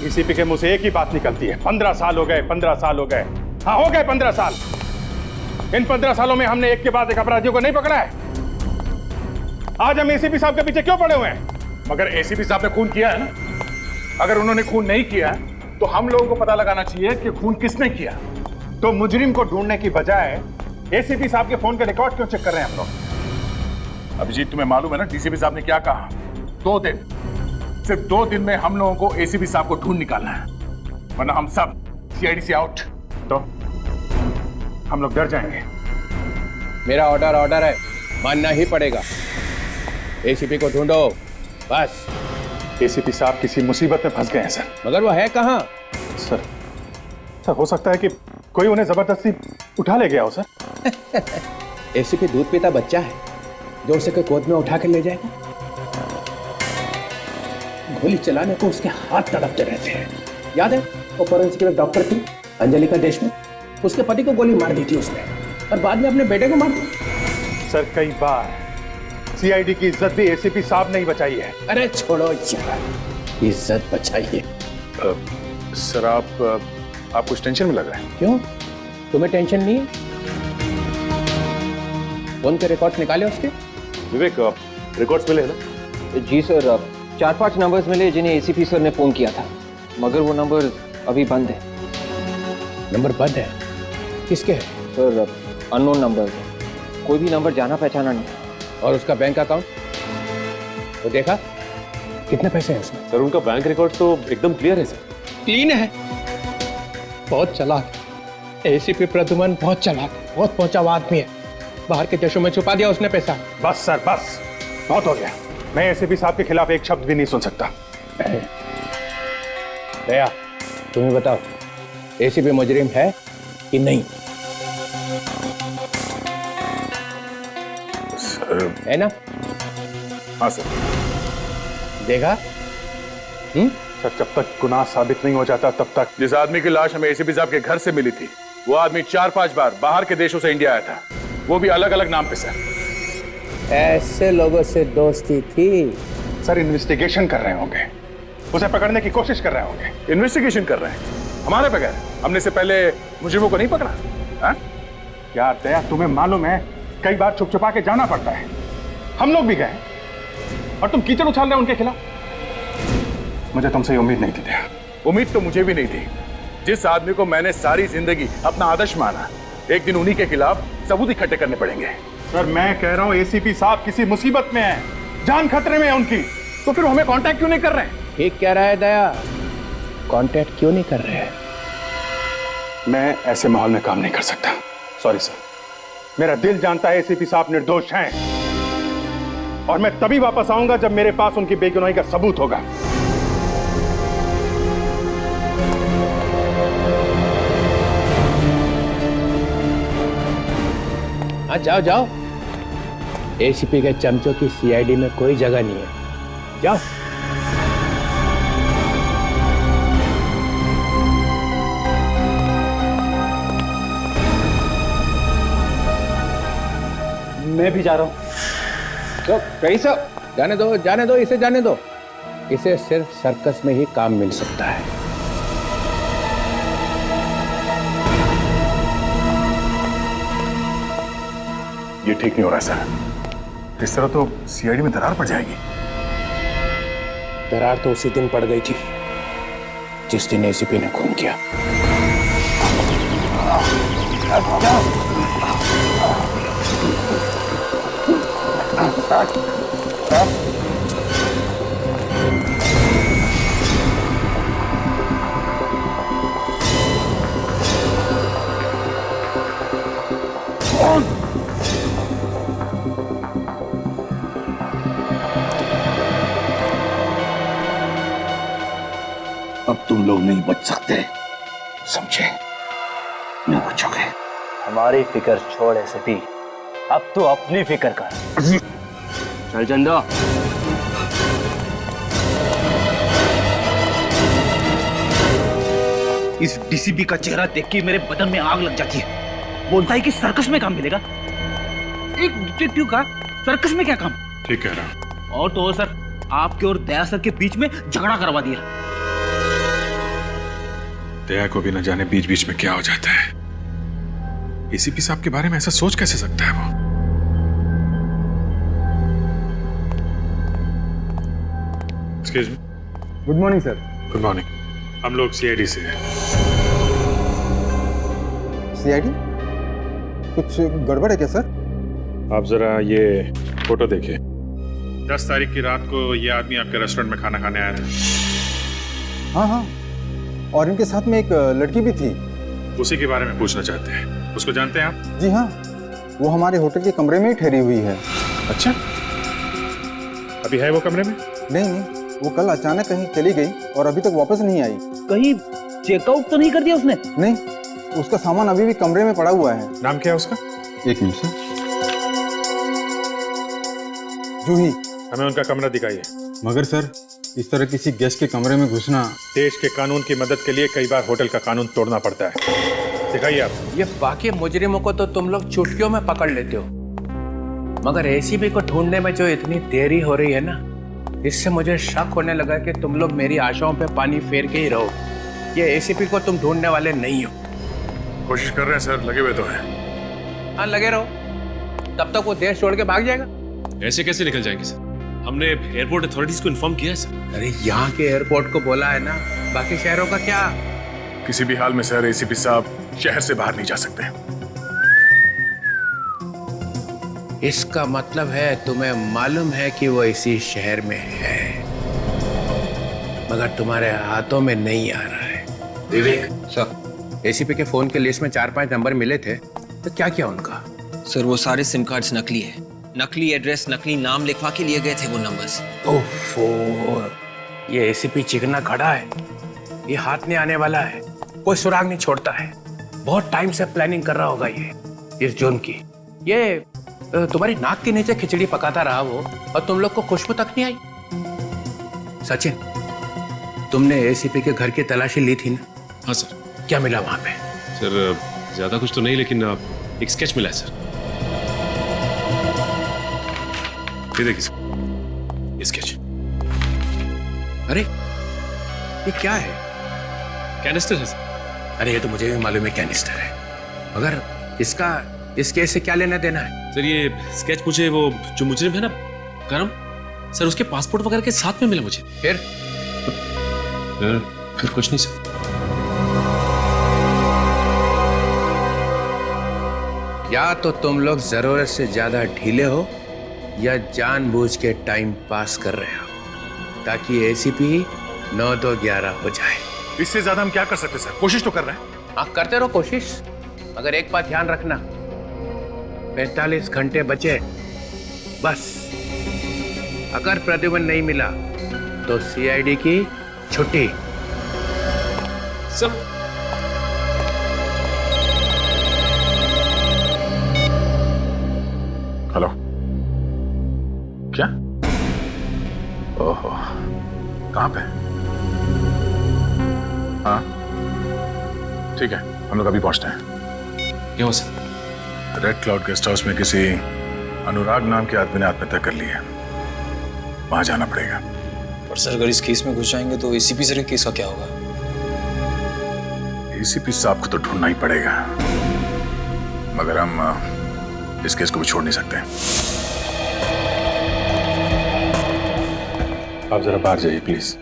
DCP के मुंह से एक ही बात निकलती है, 15 साल हो गए, 15 साल हो गए। हाँ, हो गए 15 साल। इन 15 सालों में हमने एक के बाद एक अपराधियों को नहीं पकड़ा है। आज हम एसीपी साहब के पीछे क्यों पड़े हुए हैं? मगर एसीपी साहब ने खून किया है ना। अगर उन्होंने खून नहीं किया तो हम लोगों को पता लगाना चाहिए कि खून किसने किया। तो मुजरिम को ढूंढने की बजाय एसीपी साहब के फोन के रिकॉर्ड क्यों चेक कर रहे हैं हम लोग? अभिजीत, तुम्हें मालूम है ना डीसीपी साहब ने क्या कहा? 2 दिन, सिर्फ 2 दिन में हम लोगों को एसीपी साहब को ढूंढ निकालना है, वरना हम सब सीआईडी से आउट। तो हम लोग डर जाएंगे। मेरा ऑर्डर है, मानना ही पड़ेगा। एसीपी को ढूंढो, बस। एसीपी साहब किसी मुसीबत में फंस गए हैं सर। मगर वो है कहाँ? सर हो सकता है कि कोई उन्हें जबरदस्ती उठा ले गया हो सर। एसीपी दूध पीता बच्चा है जो उसे कोई गोद में उठा कर ले जाएगा। गोली चलाने को उसके हाथ तड़पते रहते हैं। याद है वो फॉरेंसिक डॉक्टर थी अंजलिका देशमुख, उसके पति को गोली मार दी थी उसने, और बाद में अपने बेटे को मार दिया। सर कई बार सीआईडी की इज्जत भी एसीपी साहब ने ही बचाई है। अरे छोड़ो यार, इज्जत बचाइए। सर आप कुछ टेंशन में लग रहे हैं। क्यों, तुम्हें टेंशन नहीं है? फोन के रिकॉर्ड्स निकाले उसके? विवेक, रिकॉर्ड्स मिले ना? जी सर, 4-5 नंबर्स मिले जिन्हें एसीपी सर ने फोन किया था, मगर वो नंबर अभी बंद है। नंबर बंद है? किसके है? सर अननोन नंबर, कोई भी नंबर जाना पहचाना नहीं। और उसका बैंक अकाउंट वो देखा? कितने पैसे हैं उसमें? सर उनका बैंक रिकॉर्ड तो एकदम क्लियर है सर। क्लीन है? बहुत चालाक एसीपी प्रद्युमन, बहुत चालाक, बहुत पहुंचा आदमी है। बाहर के देशों में छुपा दिया उसने पैसा। बस सर बस, बहुत हो गया। मैं एसीपी साहब के खिलाफ एक शब्द भी नहीं सुन सकता। दया, तुम्हें बताओ एसीपी मुजरिम है कि नहीं? सर है ना? हाँ सर। देखा? सर जब तक गुनाह साबित नहीं हो जाता तब तक। जिस आदमी की लाश हमें एसीपी साहब के घर से मिली थी, वो आदमी 4-5 बार बाहर के देशों से इंडिया आया था, वो भी अलग अलग नाम पे सर। ऐसे लोगों से दोस्ती थी? सर इन्वेस्टिगेशन कर रहे होंगे, उसे पकड़ने की कोशिश कर रहे होंगे। इन्वेस्टिगेशन कर रहे हैं हमारे बगैर? हमने से पहले मुजरिमों को नहीं पकड़ा? हाँ? यार दया, तुम्हें मालूम है कई बार छुप छुपा के जाना पड़ता है। हम लोग भी गए और तुम कीचड़ उछाल रहे हो उनके खिलाफ। मुझे तुमसे ये उम्मीद नहीं थी दया। उम्मीद तो मुझे भी नहीं थी। जिस आदमी को मैंने सारी जिंदगी अपना आदर्श माना, एक दिन उन्हीं के खिलाफ सबूत इकट्ठे करने पड़ेंगे। सर मैं कह रहा हूँ एसीपी साहब किसी मुसीबत में है, जान खतरे में है उनकी, तो फिर हमें कांटेक्ट क्यों नहीं कर रहे हैं? ठीक कह रहा है दया, कांटेक्ट क्यों नहीं कर रहे हैं? मैं ऐसे माहौल में काम नहीं कर सकता। सॉरी सर, मेरा दिल जानता है एसीपी साहब निर्दोष हैं, और मैं तभी वापस आऊंगा जब मेरे पास उनकी बेगुनाही का सबूत होगा। हाँ जाओ जाओ, एसीपी के चमचों की सीआईडी में कोई जगह नहीं है, जाओ। मैं भी जा रहा हूँ। तो कहीं से जाने दो, जाने दो, इसे जाने दो। इसे सिर्फ सर्कस में ही काम मिल सकता है। ये ठीक नहीं हो रहा सर। इस तरह तो सीआईडी में दरार पड़ जाएगी। दरार तो उसी दिन पड़ गई थी जिस दिन एसीपी ने खून किया। अब तुम लोग नहीं बच सकते, समझे? नहीं बचोगे। हमारी फिक्र छोड़ एसीपी, अब तू अपनी फिक्र कर। चल चंदा। इस डीसीपी का चेहरा देख के मेरे बदन में आग लग जाती है। बोलता है कि सर्कस में काम मिलेगा। एक डिटेक्टिव का सर्कस में क्या काम? ठीक कह रहा। और तो और सर, आपके और दया सर के बीच में झगड़ा करवा दिया। दया को भी न जाने बीच बीच में क्या हो जाता है। एसीपी साहब के बारे में ऐसा सोच कैसे सकता है वो? Excuse me. Good morning sir. Good morning. हम लोग सीआईडी से हैं। सीआईडी? कुछ गड़बड़ है क्या सर? आप जरा ये फोटो देखिए। 10 तारीख की रात को ये आदमी आपके रेस्टोरेंट में खाना खाने आया था। हाँ हाँ, और इनके साथ में एक लड़की भी थी। उसी के बारे में पूछना चाहते हैं। उसको जानते हैं आप? जी हाँ, वो हमारे होटल के कमरे में ही ठहरी हुई है। अच्छा, अभी है वो कमरे में? नहीं, वो कल अचानक कहीं चली गई और अभी तक वापस नहीं आई। कहीं चेकआउट तो नहीं कर दिया उसने? नहीं, उसका सामान अभी भी कमरे में पड़ा हुआ है। नाम क्या है उसका? एक मिनट सर। जूही। हमें उनका कमरा दिखाइए। मगर सर, इस तरह किसी गेस्ट के कमरे में घुसना। देश के कानून की मदद के लिए कई बार होटल का कानून तोड़ना पड़ता है। दिखाइए आप। ये बाकी मुजरिमों को तो तुम लोग चुटकियों में पकड़ लेते हो, मगर एसीपी को ढूंढने में जो इतनी देरी हो रही है ना, इससे मुझे शक होने लगा कि तुम लोग मेरी आशाओं पे पानी फेर के ही रहो। ये एसीपी को तुम ढूंढने वाले नहीं हो। कोशिश कर रहे हैं सर, लगे हुए तो हैं। हाँ, लगे रहो, तब तक वो देश छोड़ के भाग जाएगा। ऐसे कैसे निकल जाएंगे सर? हमने एयरपोर्ट अथॉरिटीज को इन्फॉर्म किया है सर। अरे यहाँ के एयरपोर्ट को बोला है ना, बाकी शहरों का क्या? किसी भी हाल में सर एसीपी साहब शहर से बाहर नहीं जा सकते। इसका मतलब है तुम्हें मालूम है कि वो इसी शहर में है, मगर तुम्हारे हाथों में नहीं आ रहा है। विवेक सर। एसीपी के फोन के लिस्ट में 4-5 नंबर मिले थे, तो क्या किया उनका? सर वो सारे सिम कार्ड्स नकली है। नकली एड्रेस, नकली नाम लिखवा के लिए गए थे वो नंबर्स। ओफो, ये एसीपी चिकना खड़ा है, ये हाथ में आने वाला है, कोई सुराग नहीं छोड़ता है। बहुत टाइम से प्लानिंग कर रहा होगा ये इस जुर्म की। ये तुम्हारी नाक के नीचे खिचड़ी पकाता रहा वो, और तुम लोग को खुशबू तक नहीं आई। सचिन, तुमने एसीपी के घर की तलाशी ली थी ना? हाँ सर। क्या मिला वहां पे? सर ज्यादा कुछ तो नहीं, लेकिन एक स्केच मिला है सर। ये देखिए सर, स्केच। अरे ये क्या है? कैनिस्टर है सर। अरे ये तो मुझे भी मालूम है कैनिस्टर है, मगर इस केस से क्या लेना देना है? सर ये स्केच मुझे वो जो मुजरिम है ना करम सर, उसके पासपोर्ट वगैरह के साथ में मिला मुझे। फिर कुछ नहीं सर। या तो तुम लोग जरूरत से ज्यादा ढीले हो, या जानबूझ के टाइम पास कर रहे हो, ताकि एसीपी 9-2-11 हो जाए। इससे ज्यादा हम क्या कर सकते सर? कोशिश तो कर रहे हैं। हाँ, करते रहो कोशिश, मगर एक बात ध्यान रखना, 45 घंटे बचे बस। अगर प्रद्युमन नहीं मिला तो सीआईडी की छुट्टी। सर हेलो, क्या? ओहो, कहाँ पे? हाँ ठीक है, हम लोग अभी पहुंचते हैं। क्या हो sir? Red cloud guest house में किसी अनुराग नाम के आदमी ने आत्महत्या कर ली है, वहां जाना पड़ेगा। पर सर अगर इस केस में घुस जाएंगे तो एसीपी सर के केस का क्या होगा? एसीपी साहब को तो ढूंढना ही पड़ेगा, मगर हम इस केस को भी छोड़ नहीं सकते। आप जरा बाहर जाइए प्लीज।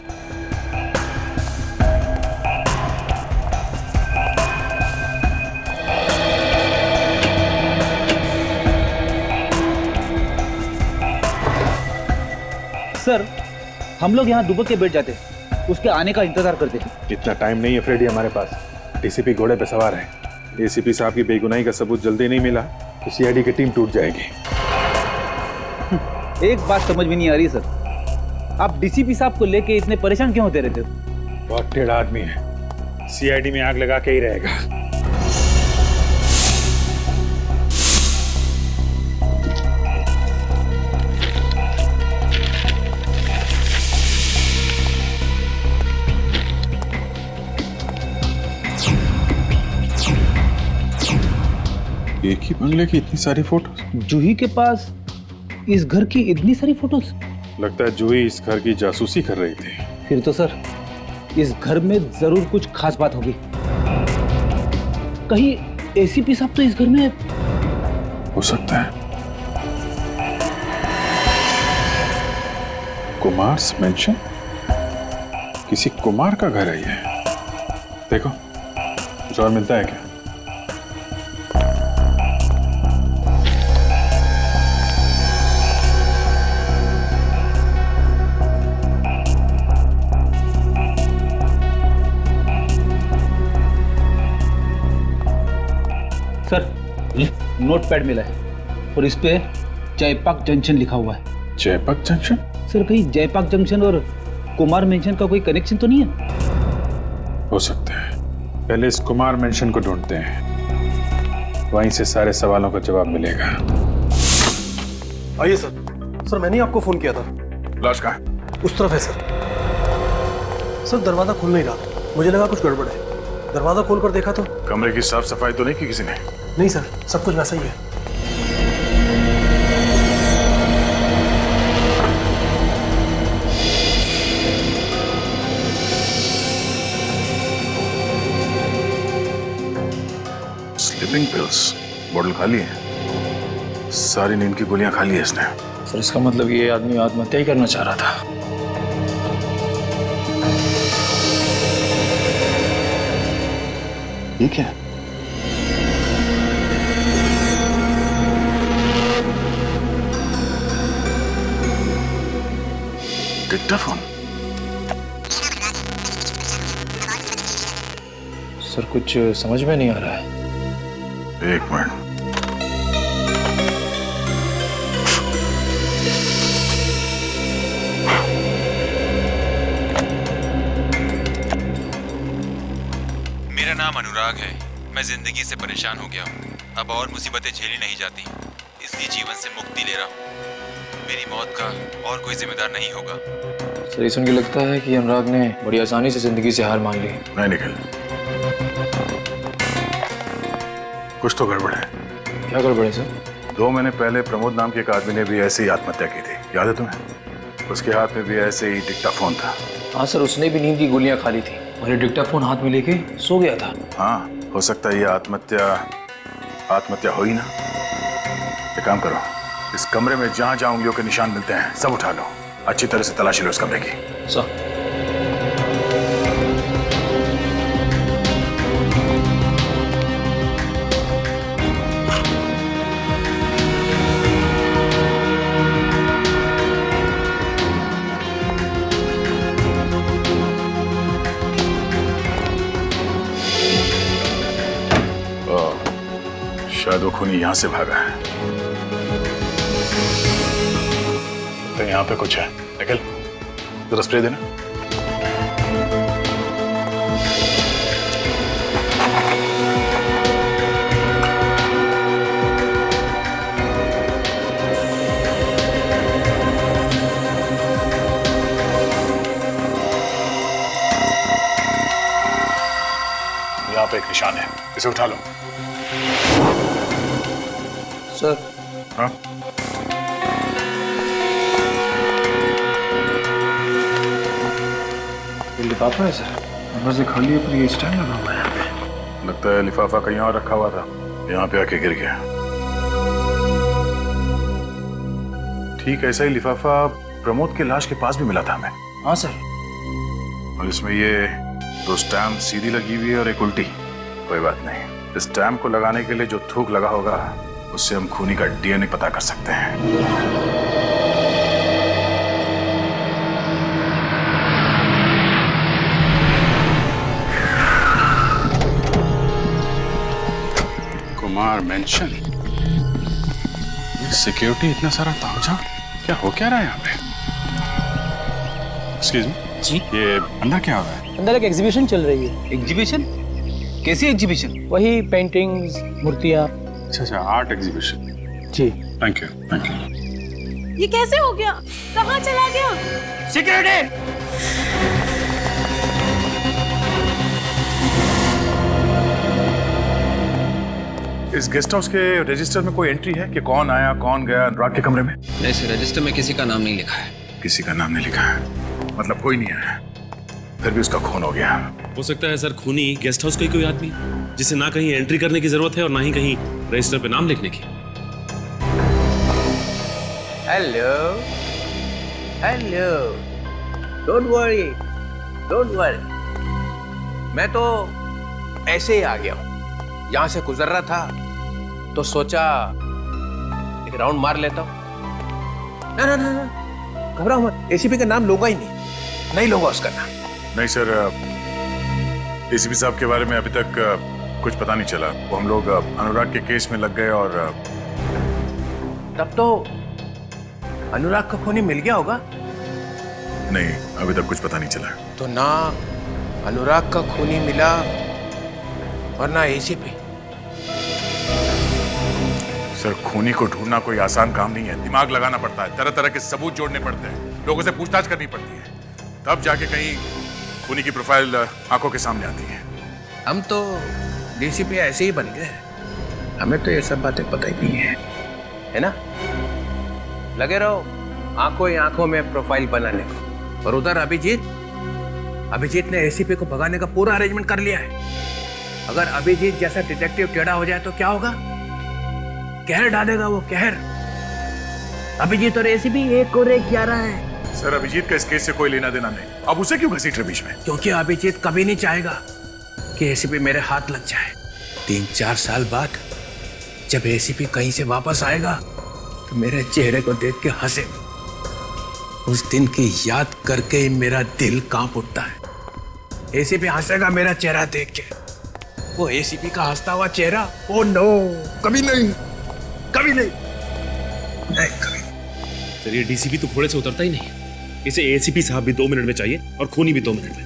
सर हम लोग यहाँ दुबक के बैठ जाते, उसके आने का इंतजार करते। इतना टाइम नहीं है फ्रेडी हमारे पास। डीसीपी घोड़े पे सवार है। एसीपी साहब की बेगुनाही का सबूत जल्दी नहीं मिला तो सीआईडी की टीम टूट जाएगी। एक बात समझ में नहीं आ रही सर, आप डीसीपी साहब को लेके इतने परेशान क्यों होते रहते हो? बहुत टेढ़ा आदमी है, सीआईडी में आग लगा के ही रहेगा। एक ही बंगले की इतनी सारी फोटोज? जूही के पास इस घर की इतनी सारी फोटोज? लगता है जूही इस घर की जासूसी कर रही थी। फिर तो सर इस घर में जरूर कुछ खास बात होगी। कहीं एसीपी साहब तो इस घर में हो सकता है। कुमार मेंशन, किसी कुमार का घर है ये। देखो कुछ और मिलता है क्या? सर नोट पैड मिला है और इस पे जयपाक जंक्शन लिखा हुआ है। जयपाक जंक्शन? सर कहीं जयपाक जंक्शन और कुमार मेंशन का कोई कनेक्शन तो नहीं है? हो सकता है। पहले इस कुमार मेंशन को ढूंढते हैं, वहीं से सारे सवालों का जवाब मिलेगा। आइए सर। सर मैंने ही आपको फोन किया था। लाश कहाँ है? उस तरफ है सर। सर दरवाजा खुल नहीं रहा, मुझे लगा कुछ गड़बड़ है। दरवाजा खोलकर देखा तो कमरे की साफ सफाई तो नहीं की किसी ने? नहीं सर, सब कुछ वैसा ही है। स्लीपिंग पिल्स बोतल खाली है, सारी नींद की गोलियां खाली है इसने। सर इसका मतलब ये आदमी आत्महत्या ही करना चाह रहा था। ये क्या? डिक्टाफोन? सर कुछ समझ में नहीं आ रहा है। एक मिनट। मेरा नाम अनुराग है। मैं जिंदगी से परेशान हो गया हूँ। अब और मुसीबतें झेली नहीं जाती, इसलिए जीवन से मुक्ति ले रहा हूँ। मेरी मौत का और कोई जिम्मेदार नहीं होगा। सर ये सुन के लगता है कि अनुराग ने बड़ी आसानी से जिंदगी से हार मान ली। नहीं निकल, कुछ तो गड़बड़ है। क्या गड़बड़ है सर? 2 महीने पहले प्रमोद नाम के एक आदमी ने भी ऐसे ही आत्महत्या की थी, याद है तुम्हें? उसके हाथ में भी ऐसे ही डिक्टाफोन था। हाँ सर, उसने भी नींद की गोलियां खा ली थी और ये डिक्टाफोन हाथ में लेके सो गया था। हाँ हो सकता है ये आत्महत्या हो ही ना। एक काम करो, इस कमरे में जहां जहां उंगलियों के निशान मिलते हैं सब उठा लो, अच्छी तरह से तलाशी लो इस कमरे की। सर शायद वो खूनी यहां से भागा है। तो यहाँ पे कुछ है, निकल जरा स्प्रे देना। यहाँ पे एक निशान है, इसे उठा लो। सर। हाँ? ये लिफाफा है सर, अंदर से खाली है पर ये स्टैंड लगा हुआ है यहाँ पे। लगता है लिफाफा कहीं और रखा हुआ था, यहाँ पे आके गिर गया। ठीक ऐसा ही लिफाफा प्रमोद के लाश के पास भी मिला था हमें। हाँ सर। और इसमें ये 2 स्टैम्प सीधी लगी हुई है और एक उल्टी। कोई बात नहीं, इस स्टैम्प को लगाने के लिए जो थूक लगा होगा उससे हम खूनी का डीएनए पता कर सकते हैं। कुमार मेंशन, सिक्योरिटी इतना सारा तामझाम, क्या हो क्या रहा है यहाँ पे? एक्सक्यूज मी जी, ये अंदर क्या हो रहा है? अंदर एक एग्जीबिशन चल रही है। एग्जीबिशन? कैसी एग्जीबिशन? वही पेंटिंग्स, मूर्तियाँ। अच्छा, आर्ट एग्जीबिशन। जी थैंक यू, थैंक यू। ये कैसे हो गया? कहाँ चला गया? सिक्योरिटी! इस गेस्ट हाउस के रजिस्टर में कोई एंट्री है कि कौन आया कौन गया अनुराग के कमरे में? नहीं सर, रजिस्टर में किसी का नाम नहीं लिखा है। किसी का नाम नहीं लिखा है, मतलब कोई नहीं आया, फिर भी उसका खून हो गया। हो सकता है सर खूनी गेस्ट हाउस का ही कोई आदमी है, जिसे ना कहीं एंट्री करने की जरूरत है और ना ही कहीं रजिस्टर पे नाम लिखने की। Hello hello, don't worry don't worry, मैं तो ऐसे ही आ गया हूं। यहां से गुजर रहा था तो सोचा एक राउंड मार लेता हूं। ना ना ना ना, घबराओ मत, एसीपी का नाम लूंगा ही नहीं लूंगा उसका नाम। नहीं सर, एसीपी साहब के बारे में अभी तक कुछ पता नहीं चला। वो हम लोग अनुराग के केस में लग गए और तब तो अनुराग का खूनी मिल गया होगा। नहीं, अभी तक कुछ पता नहीं चला। तो ना अनुराग का खूनी मिला और ना एसीपी। सर, खूनी को ढूंढना कोई आसान काम नहीं है, दिमाग लगाना पड़ता है, तरह तरह के सबूत जोड़ने पड़ते हैं, लोगों से पूछताछ करनी पड़ती है, तब जाके कहीं खूनी की प्रोफाइल आंखों के सामने आती है। हम तो डीसीपी ऐसे ही बन गए, हमें तो ये सब बातें पता ही नहीं है ना? लगे रहो आंखों ही आंखों में प्रोफाइल बनाने को। और उधर अभिजीत ने एसीपी को भगाने का पूरा अरेंजमेंट कर लिया है। अगर अभिजीत जैसा डिटेक्टिव टेढ़ा हो जाए तो क्या होगा? कहर डालेगा वो, कहर। अभिजीत और एसीपी एक और एक 11 है। सर, अभिजीत का इस केस से कोई लेना देना नहीं, अब उसे क्यों घसीट रहे बीच में? क्योंकि अभिजीत कभी नहीं चाहेगा कि एसीपी मेरे हाथ लग जाए। 3-4 साल बाद जब एसीपी कहीं से वापस आएगा तो मेरे चेहरे को देख के हंसे। उस दिन की याद करके ही मेरा दिल कांप उठता है। एसीपी हंसेगा मेरा चेहरा देख के। वो एसीपी का हंसता हुआ चेहरा, ओ नो, कभी नहीं, कभी नहीं, नहीं कभी। सर, ये डीसीपी तो घोड़े से उतरता ही नहीं, इसे एसीपी साहब भी 2 मिनट में चाहिए और खूनी भी 2 मिनट में।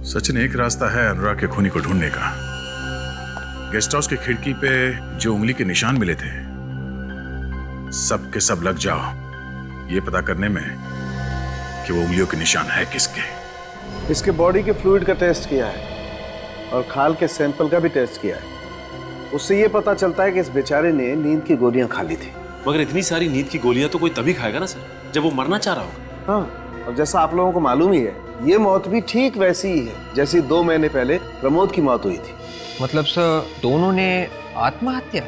सचिन, एक रास्ता है अनुराग के खूनी को ढूंढने का। गेस्ट हाउस की खिड़की पे जो उंगली के निशान मिले थे, सब के सब लग जाओ ये पता करने में कि वो उंगलियों के निशान है किसके। इसके बॉडी के फ्लूइड का टेस्ट किया है और खाल के सैंपल का भी टेस्ट किया है। उससे ये पता चलता है कि इस बेचारे ने नींद की गोलियां खा ली थी। मगर इतनी सारी नींद की गोलियां तो कोई तभी खाएगा ना सर, जब वो मरना चाह रहा होगा। हाँ, और जैसा आप लोगों को मालूम ही है, ये मौत भी ठीक वैसी ही है जैसी 2 महीने पहले प्रमोद की मौत हुई थी। मतलब सर, दोनों ने आत्महत्या?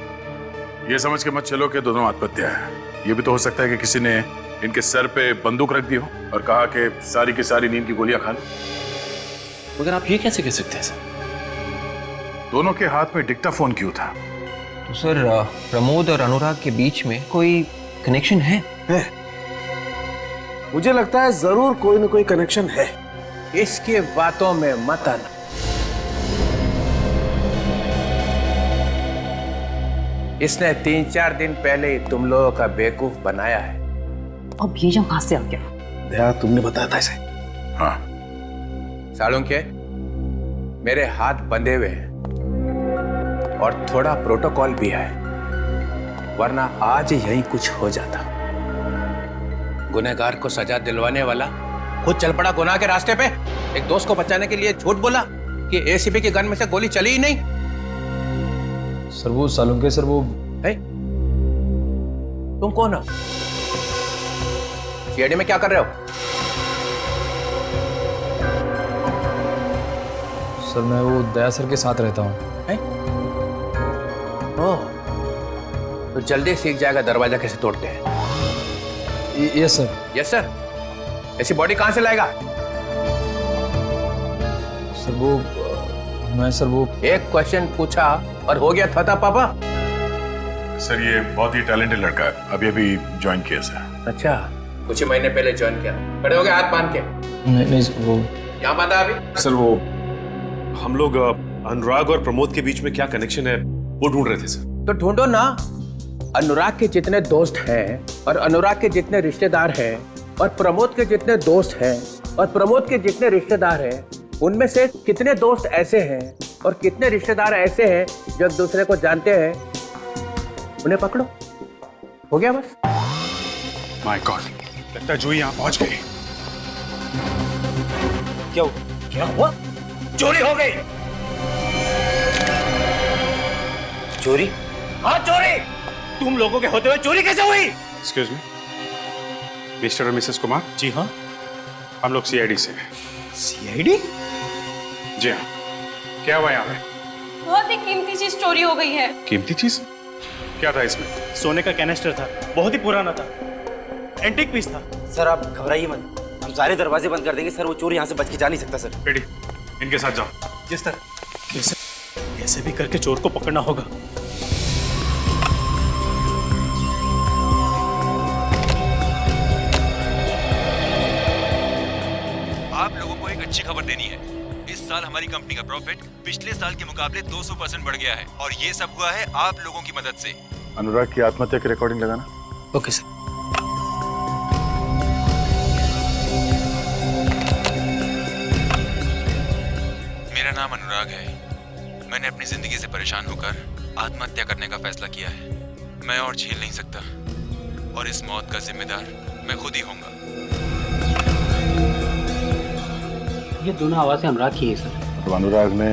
ये समझ के मत चलो कि दोनों आत्महत्या है। ये भी तो हो सकता है कि किसी ने इनके सर पे बंदूक रख दी हो और कहा कि सारी की सारी नींद की गोलियां खा लो। मगर आप ये कैसे कह सकते हैं सर? दोनों के हाथ में डिक्टाफोन क्यों था? तो सर, प्रमोद और अनुराग के बीच में कोई कनेक्शन है? मुझे लगता है जरूर कोई ना कोई कनेक्शन है। इसकी बातों में मत आना। इसने 3-4 दिन पहले ही तुम लोगों का बेवकूफ बनाया है। अब ये जो कहां से आ गया? दया, तुमने बताया था इसे? हाँ। सालुंके, मेरे हाथ बंधे हुए हैं और थोड़ा प्रोटोकॉल भी है, वरना आज यही कुछ हो जाता। गुनहगार को सजा दिलवाने वाला खुद चल पड़ा गुनाह के रास्ते पे। एक दोस्त को बचाने के लिए झूठ बोला कि एसीपी के गन में से गोली चली ही नहीं। सर, वो सालुंके सर, वो है? तुम कौन हो? सीआईडी में क्या कर रहे हो? सर, मैं वो दया सर के साथ रहता हूँ। ओह, तो जल्दी सीख जाएगा दरवाजा कैसे तोड़ते हैं। Yes sir. Yes sir. ऐसी बॉडी कहां से लाएगा? सर, वो मैं सर, वो एक क्वेश्चन पूछा और हो गया था पापा। सर, ये बहुत ही टैलेंटेड लड़का है, अभी अभी ज्वाइन किया सर। अच्छा, कुछ ही महीने पहले ज्वाइन किया। खड़े हो गए हाथ बांध के? नहीं वो यहाँ बांधा अभी? सर, वो हम लोग अनुराग और प्रमोद के बीच में क्या कनेक्शन है वो ढूंढ रहे थे सर। तो ढूंढो ना। अनुराग के जितने दोस्त हैं और अनुराग के जितने रिश्तेदार हैं और प्रमोद के जितने दोस्त हैं और प्रमोद के जितने रिश्तेदार हैं, उनमें से कितने दोस्त ऐसे हैं और कितने रिश्तेदार ऐसे हैं जो एक दूसरे को जानते हैं, उन्हें पकड़ो। हो गया बस। माय गॉड, लगता है जूही यहाँ पहुंच गई। क्या हुआ? चोरी हो गई। चोरी? हाँ, चोरी। तुम लोगों के होते हुए चोरी कैसे हुई? एक्सक्यूज मी, मिस्टर और मिसेस कुमार। जी हाँ। हम लोग सीआईडी से हैं। सीआईडी? जी हाँ, क्या हुआ यहाँ पे? बहुत ही कीमती चीज चोरी हो गई है। कीमती चीज? क्या था इसमें? सोने का कैनिस्टर था, बहुत ही पुराना था, एंटीक पीस था। सर आप घबराइए मत, हम सारे दरवाजे बंद कर देंगे सर। वो चोर यहाँ से बच के जा नहीं सकता सर। बेटी, इनके साथ जाओ। जी सर। कैसे भी करके चोर को पकड़ना होगा। आप लोगों को एक अच्छी खबर देनी है। इस साल हमारी कंपनी का प्रॉफिट पिछले साल के मुकाबले 200% बढ़ गया है और ये सब हुआ है आप लोगों की मदद से। अनुराग की आत्महत्या की रिकॉर्डिंग लगाना। Okay sir. मेरा नाम अनुराग है। मैंने अपनी जिंदगी से परेशान होकर आत्महत्या करने का फैसला किया है। मैं और झेल नहीं सकता और इस मौत का जिम्मेदार मैं खुद ही होऊंगा। ये दोनों आवाजें अनुराग की है सर। तो अनुराग ने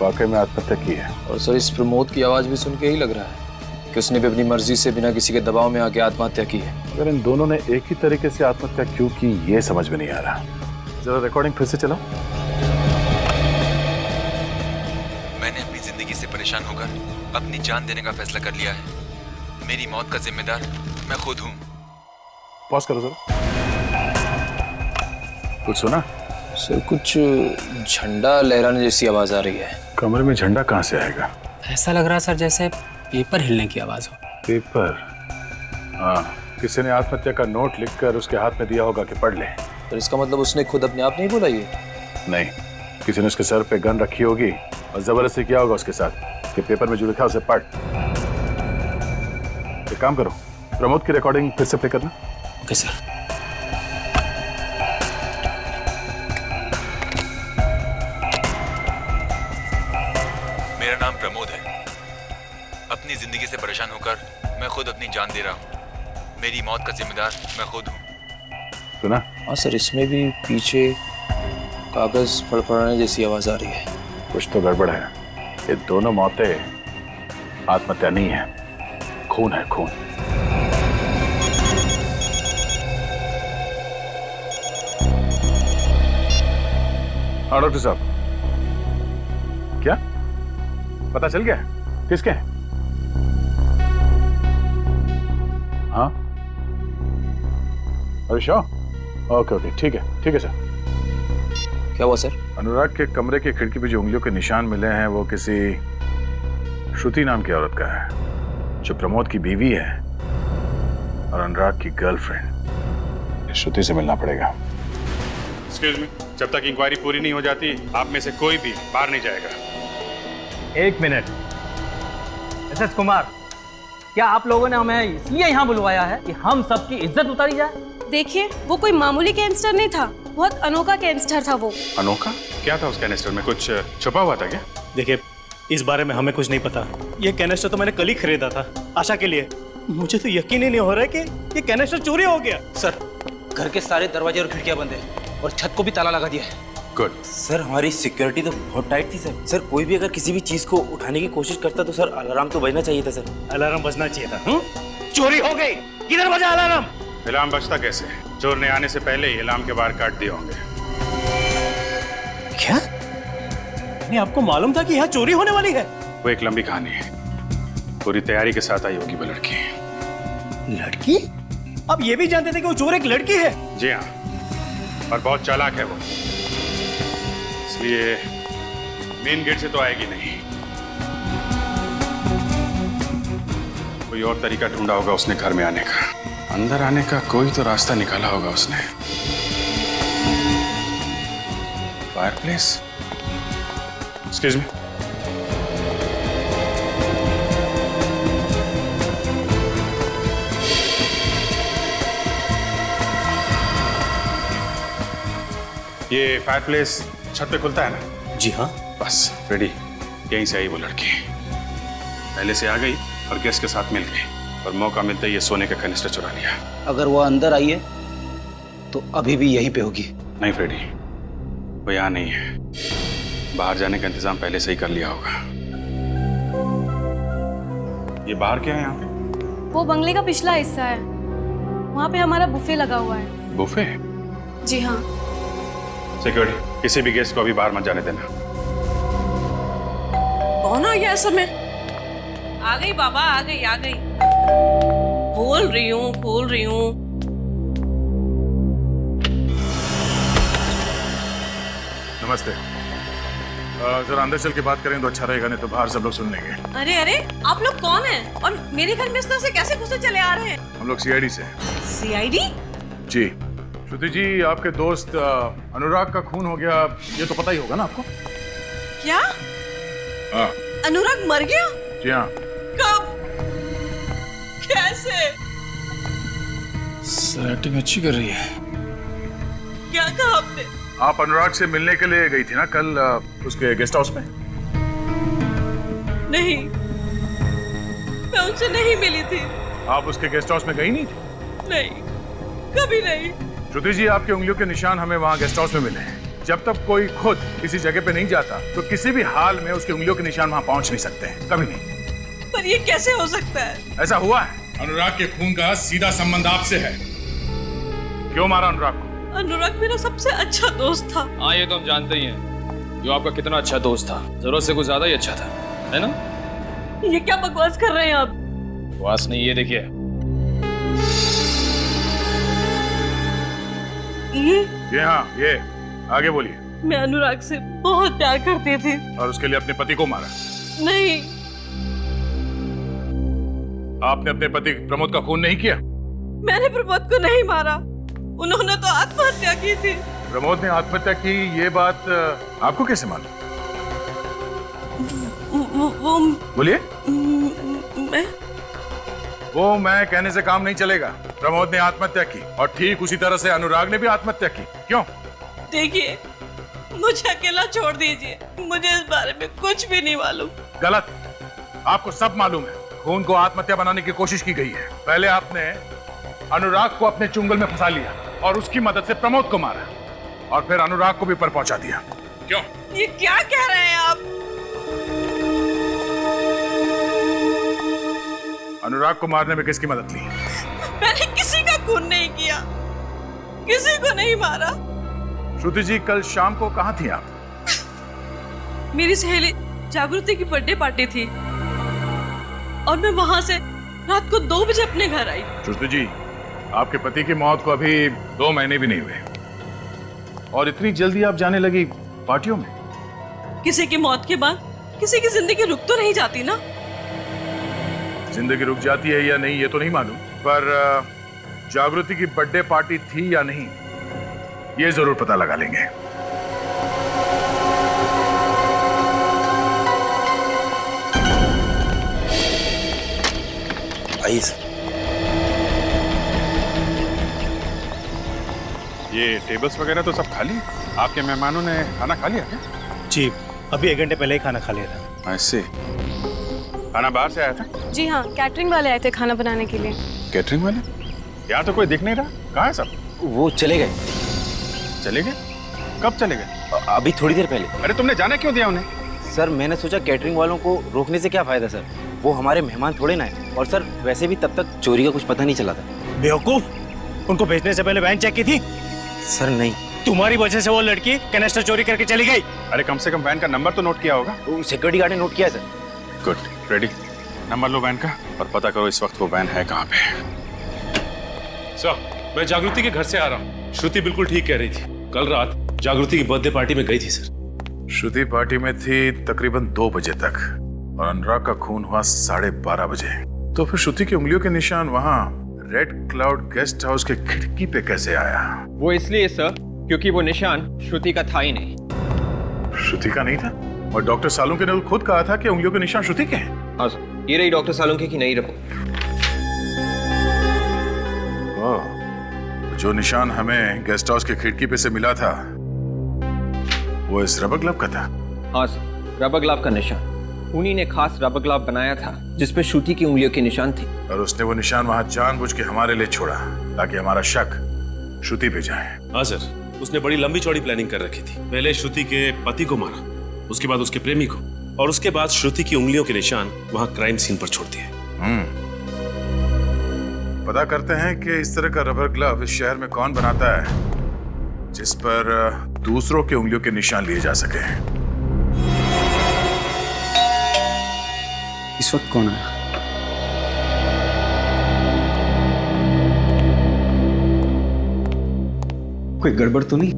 वाकई में आत्महत्या की है। और सर इस प्रमोद की आवाज़ भी सुन के ही लग रहा है कि उसने भी अपनी मर्जी से बिना किसी के दबाव में आके आत्महत्या की है। अगर इन दोनों ने एक ही तरीके से आत्महत्या क्यों की ये समझ में नहीं आ रहा। जरा रिकॉर्डिंग फिर से चलाओ। मैंने अपनी जिंदगी से परेशान होकर अपनी जान देने का फैसला कर लिया है। मेरी मौत का जिम्मेदार मैं खुद हूँ। पॉज करो जरा। कुछ सुना? सर कुछ झंडा लहराने जैसी आवाज आ रही है। कमरे में झंडा कहाँ से आएगा? ऐसा लग रहा सर जैसे पेपर हिलने की आवाज हो। पेपर? हाँ, किसी ने आत्महत्या का नोट लिखकर उसके हाथ में दिया होगा कि पढ़ ले। तो इसका मतलब उसने खुद अपने आप नहीं बोला ये? नहीं, किसी ने उसके सर पे गन रखी होगी और जबरदस्ती किया होगा उसके साथ कि पेपर में जो लिखा उसे पढ़। एक काम करो, प्रमोद की रिकॉर्डिंग फिर से प्ले करना। Okay sir. मेरा नाम प्रमोद है। अपनी जिंदगी से परेशान होकर मैं खुद अपनी जान दे रहा हूँ। मेरी मौत का जिम्मेदार मैं खुद हूँ। सुना? हाँ सर, इसमें भी पीछे कागज फड़फड़ाने जैसी आवाज आ रही है। कुछ तो गड़बड़ है। ये दोनों मौतें आत्महत्या नहीं है, खून है, खून। हाँ डॉक्टर साहब, क्या पता चल गया किसके? हाँ, अरे श्योर? ओके ओके, ठीक है सर। क्या हुआ सर? अनुराग के कमरे की खिड़की पे जो उंगलियों के निशान मिले हैं वो किसी श्रुति नाम की औरत का है जो प्रमोद की बीवी है और अनुराग की गर्लफ्रेंड। श्रुति से मिलना पड़ेगा। एक्सक्यूज मी, जब तक इंक्वायरी पूरी नहीं हो जाती आप में से कोई भी बाहर नहीं जाएगा। एक मिनट। मिसेस कुमार, क्या आप लोगों ने हमें इसलिए यहाँ बुलवाया है कि हम सबकी इज्जत उतारी जाए? देखिए, वो कोई मामूली कैंसटर नहीं था, बहुत अनोखा कैंसटर था वो। अनोखा? क्या था उस कैनिस्टर में? कुछ छुपा हुआ था क्या? देखिए, इस बारे में हमें कुछ नहीं पता। ये कैनिस्टर तो मैंने कल ही खरीदा था आशा के लिए। मुझे तो यकीन ही नहीं हो रहा है कि ये कैनिस्टर चोरी हो गया। सर, घर के सारे दरवाजे और खिड़कियां बंद है और छत को भी ताला लगा दिया है। गुड। सर हमारी सिक्योरिटी तो बहुत टाइट थी सर। सर कोई भी अगर किसी भी चीज को उठाने की कोशिश करता तो सर अलार्म तो बजना चाहिए था सर। अलार्म बजना चाहिए था। चोरी हो गई, किधर बजा अलार्म? अलार्म बजता कैसे? चोर ने आने से पहले ही अलार्म के बाहर काट दिए होंगे। क्या? नहीं, आपको मालूम था कि यहाँ चोरी होने वाली है? वो एक लंबी कहानी है, पूरी तैयारी के साथ आई होगी वो लड़की। लड़की? आप ये भी जानते थे कि वो चोर एक लड़की है? जी हाँ, और बहुत चालाक है वो, इसलिए मेन गेट से तो आएगी नहीं। कोई और तरीका ढूंढा होगा उसने घर में आने का। अंदर आने का कोई तो रास्ता निकाला होगा उसने। फायरप्लेस? Excuse me. ये फायरप्लेस छत पे खुलता है ना? जी हाँ। बस रेडी, यहीं से आई वो लड़की। पहले से आ गई और गेस्ट के साथ मिल गई और मौका मिलते ही ये सोने का कैनिस्टर चुरा लिया। अगर वो अंदर आई है तो अभी भी यहीं पे होगी। नहीं फ्रेडी, वो यहाँ नहीं है। बाहर जाने का इंतजाम पहले से ही कर लिया होगा। ये बाहर क्या है यहाँ पे? वो बंगले का पिछला हिस्सा है, वहाँ पे हमारा बुफे लगा हुआ है। बुफे? जी हाँ। सिक्योरिटी, किसी भी गेस्ट को अभी बाहर मत जाने देना। कौन आ गया इस समय? आ गई बाबा, आ गई आ गई। खोल रही हूँ। नमस्ते। जरा अंदर चल के बात करें तो अच्छा रहेगा, नहीं तो बाहर सब लोग सुन लेंगे। अरे अरे, आप लोग कौन हैं? और मेरे घर में इस तरह से कैसे घुसे चले आ रहे हैं? हम लोग सीआईडी से। सीआईडी? जी। श्रुति जी, आपके दोस्त अनुराग का खून हो गया, ये तो पता ही होगा ना आपको? क्या? हाँ। अनुराग मर गया? जी हाँ। कब? कैसे? सर एक्टिंग अच्छी कर रही है। क्या कहा आपने? आप अनुराग से मिलने के लिए गई थी ना कल उसके गेस्ट हाउस में? नहीं, मैं उनसे नहीं मिली थी। आप उसके गेस्ट हाउस में गई नहीं थी? नहीं, कभी नहीं। श्रुति जी, आपकी उंगलियों के निशान हमें वहाँ गेस्ट हाउस में मिले हैं। जब तक कोई खुद किसी जगह पे नहीं जाता तो किसी भी हाल में उसकी उंगलियों के निशान वहाँ पहुँच नहीं सकते हैं, कभी नहीं। पर ये कैसे हो सकता है? ऐसा हुआ है। अनुराग के खून का सीधा संबंध आपसे है। क्यों मारा अनुराग को? अनुराग मेरा सबसे अच्छा दोस्त था। हाँ, ये तो हम जानते ही हैं, जो आपका कितना अच्छा दोस्त था, जरूरत से कुछ ज्यादा ही अच्छा था, है ना? ये क्या बकवास कर रहे हैं आप? बकवास नहीं, ये देखिए। ये हाँ, ये आगे बोलिए। मैं अनुराग से बहुत प्यार करती थी। और उसके लिए अपने पति को मारा? नहीं। आपने अपने पति प्रमोद का खून नहीं किया? मैंने प्रमोद को नहीं मारा, उन्होंने तो आत्महत्या की थी। प्रमोद ने आत्महत्या की, ये बात आपको कैसे मालूम? वो बोलिए। मैं वो मैं कहने से काम नहीं चलेगा। प्रमोद ने आत्महत्या की और ठीक उसी तरह से अनुराग ने भी आत्महत्या की। क्यों? देखिए, मुझे अकेला छोड़ दीजिए, मुझे इस बारे में कुछ भी नहीं मालूम। गलत, आपको सब मालूम है। खून को आत्महत्या बनाने की कोशिश की गई है। पहले आपने अनुराग को अपने चुंगल में फंसा लिया और उसकी मदद से प्रमोद को मारा और फिर अनुराग को भी पर पहुंचा दिया। क्यों? ये क्या कह रहे हैं आप? अनुराग को मारने में किसकी मदद ली? मैंने किसी का खून नहीं किया, किसी को नहीं मारा। श्रुति जी, कल शाम को कहाँ थी आप? मेरी सहेली जागृति की बर्थडे पार्टी थी और मैं वहां से रात को 2 बजे अपने घर आई। श्रुति जी, आपके पति की मौत को अभी 2 महीने भी नहीं हुए और इतनी जल्दी आप जाने लगी पार्टियों में? किसी की मौत के बाद किसी की जिंदगी रुक तो नहीं जाती ना। जिंदगी रुक जाती है या नहीं ये तो नहीं मालूम, पर जागृति की बर्थडे पार्टी थी या नहीं ये जरूर पता लगा लेंगे। ये टेबल्स वगैरह तो सब खाली है। आपके मेहमानों ने खाना खा लिया क्या? जी, अभी 1 घंटे पहले ही खाना खा लिया था। ऐसे खाना बाहर से आया था? जी हाँ, कैटरिंग वाले आए थे खाना बनाने के लिए। कैटरिंग वाले? यहाँ तो कोई दिख नहीं रहा, कहाँ है सब? वो चले गए। चले गए? कब चले गए? अभी थोड़ी देर पहले। अरे तुमने जाने क्यों दिया उन्हें? सर, मैंने सोचा कैटरिंग वालों को रोकने से क्या फायदा सर, वो हमारे मेहमान थोड़े ना है। और सर, वैसे भी तब तक चोरी का कुछ पता नहीं चला था। बेवकूफ, उनको भेजने से पहले वैन चेक की थी? सर नहीं। तुम्हारी वजह से वो लड़की कैनेस्टर चोरी करके चली गई। अरे कम से कम वैन का नंबर तो नोट किया होगा। सिक्योरिटी गार्ड ने नोट किया सर। Good, ready. नंबर लो वैन का और पता करो इस वक्त वो वैन है कहाँ पे। सर, मैं जागृति के घर से आ रहा हूँ। श्रुति बिल्कुल ठीक कह रही थी, कल रात जागृति की बर्थडे पार्टी में गई थी सर। श्रुति पार्टी में थी तकरीबन 2 बजे तक और अनुराग का खून हुआ 12:30 बजे। तो फिर श्रुति की उंगलियों के निशान वहाँ रेड क्लाउड गेस्ट हाउस के खिड़की पे कैसे आया? वो इसलिए सर क्योंकि वो निशान श्रुति का था ही नहीं। श्रुति का नहीं था? और डॉक्टर सालुंके ने खुद कहा था कि उंगलियों के निशान श्रुति के हैं। हाँ सर, ये रही डॉक्टर सालुंके की नई रिपोर्ट। जो निशान हमें गेस्ट हाउस की खिड़की पे से मिला था वो इस रबर ग्लव का था। हाँ सर, रबर ग्लव का निशान। उन्हीं ने खास रबर ग्लव बनाया था जिसपे श्रुति की उंगलियों के निशान थे। और उसने वो निशान वहां जानबूझ के हमारे लिए छोड़ा ताकि हमारा शक श्रुति पे जाए। हाँ सर, उसने बड़ी लंबी चौड़ी प्लानिंग कर रखी थी। पहले श्रुति के पति को मारा, उसके बाद उसके प्रेमी को, और उसके बाद श्रुति की उंगलियों के निशान वहां क्राइम सीन पर छोड़ दिए। पता करते हैं कि इस तरह का रबर ग्लव इस शहर में कौन बनाता है जिस पर दूसरों के उंगलियों के निशान लिए जा सके। इस वक्त कौन आया? कोई गड़बड़ तो नहीं?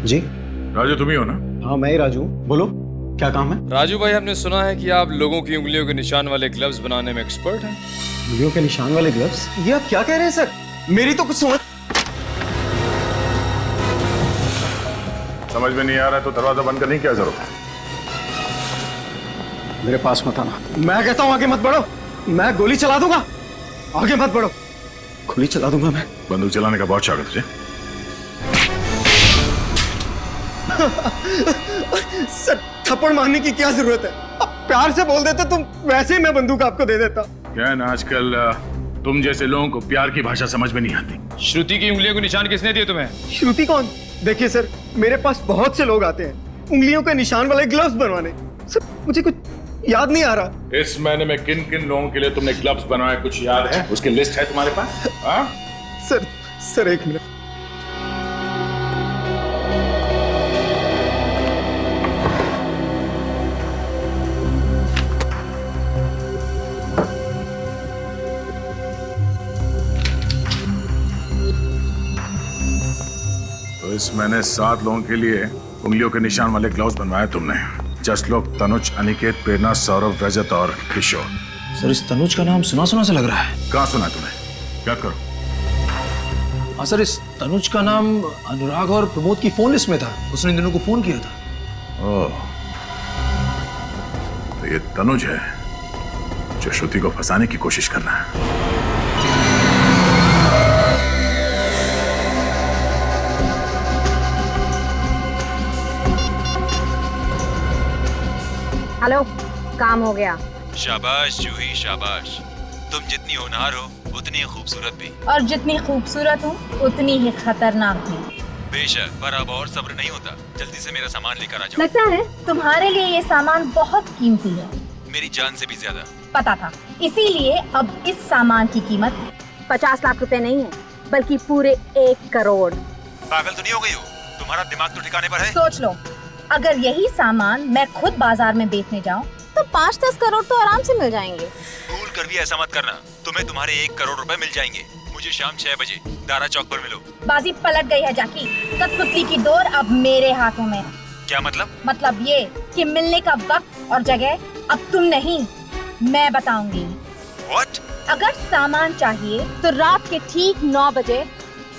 जी राजू तुम ही हो ना? हाँ मैं ही राजू, बोलो क्या काम है? राजू भाई, हमने सुना है कि आप लोगों की उंगलियों के निशान वाले ग्लव्स बनाने में एक्सपर्ट हैं। उंगलियों के निशान वाले ग्लव्स? ये आप क्या कह रहे हैं सर? मेरी तो कुछ समझ में नहीं आ रहा है तो दरवाजा बंद करने की क्या जरूरत है? मेरे पास मत आना। मैं कहता हूँ आगे मत बढ़ो, मैं गोली चला दूंगा। आगे मत बढ़ो, गोली चला दूंगा मैं। बंदूक चलाने का बहुत शौक है तुझे? सर थप्पड़ मारने की क्या जरूरत है? आप प्यार से बोल देते तुम, वैसे ही मैं बंदूक आपको दे देता। क्या है ना, आजकल तुम जैसे लोगों को प्यार की भाषा समझ में नहीं आती। श्रुति की उंगलियों को निशान किसने दिए तुम्हें? श्रुति कौन? देखिए सर, मेरे पास बहुत से लोग आते हैं उंगलियों के निशान वाले ग्लव्स बनवाने। सर मुझे कुछ याद नहीं आ रहा। इस महीने में किन किन लोगों के लिए तुमने ग्लव्स बनवाए कुछ याद है? उसकी लिस्ट है तुम्हारे पास? हाँ? सर एक मिनट। तो इस महीने 7 लोगों के लिए उंगलियों के निशान वाले ग्लव्स बनवाए तुमने। जस्ट लोग तनुज, अनिकेत, प्रेरणा, सौरभ, रजत और किशोर। सर इस तनुज का नाम सुना सुना सा लग रहा है। कहाँ सुना है तुम्हें? याद करो। हाँ सर, इस तनुज का नाम अनुराग और प्रमोद की फोन लिस्ट में था। उसने इन दोनों को फोन किया था। ओह, तो ये तनुज है जो श्रुति को फंसाने की कोशिश कर रहा है। हेलो, काम हो गया। शाबाश जूही शाबाश। तुम जितनी होनहार हो उतनी खूबसूरत भी। और जितनी खूबसूरत हूँ उतनी ही खतरनाक भी। बेशक, पर अब और सब्र नहीं होता। जल्दी से मेरा सामान लेकर आ जाओ। लगता है तुम्हारे लिए ये सामान बहुत कीमती है। मेरी जान से भी ज्यादा। पता था, इसीलिए अब इस सामान की कीमत 50 लाख रुपए नहीं है, बल्कि पूरे 1 करोड़। पागल तो नहीं हो गई हो? तुम्हारा दिमाग तो ठिकाने पर है? सोच लो, अगर यही सामान मैं खुद बाजार में बेचने जाऊं तो 5-10 करोड़ तो आराम से मिल जाएंगे। भूल कर भी ऐसा मत करना। तुम्हें तुम्हारे 1 करोड़ रुपए मिल जाएंगे। मुझे शाम 6 बजे दारा चौक पर मिलो। बाजी पलट गई है जाकी। कठपुतली की डोर अब मेरे हाथों में है। क्या मतलब? मतलब ये कि मिलने का वक्त और जगह अब तुम नहीं, मैं बताऊंगी। What? अगर सामान चाहिए तो रात के ठीक 9 बजे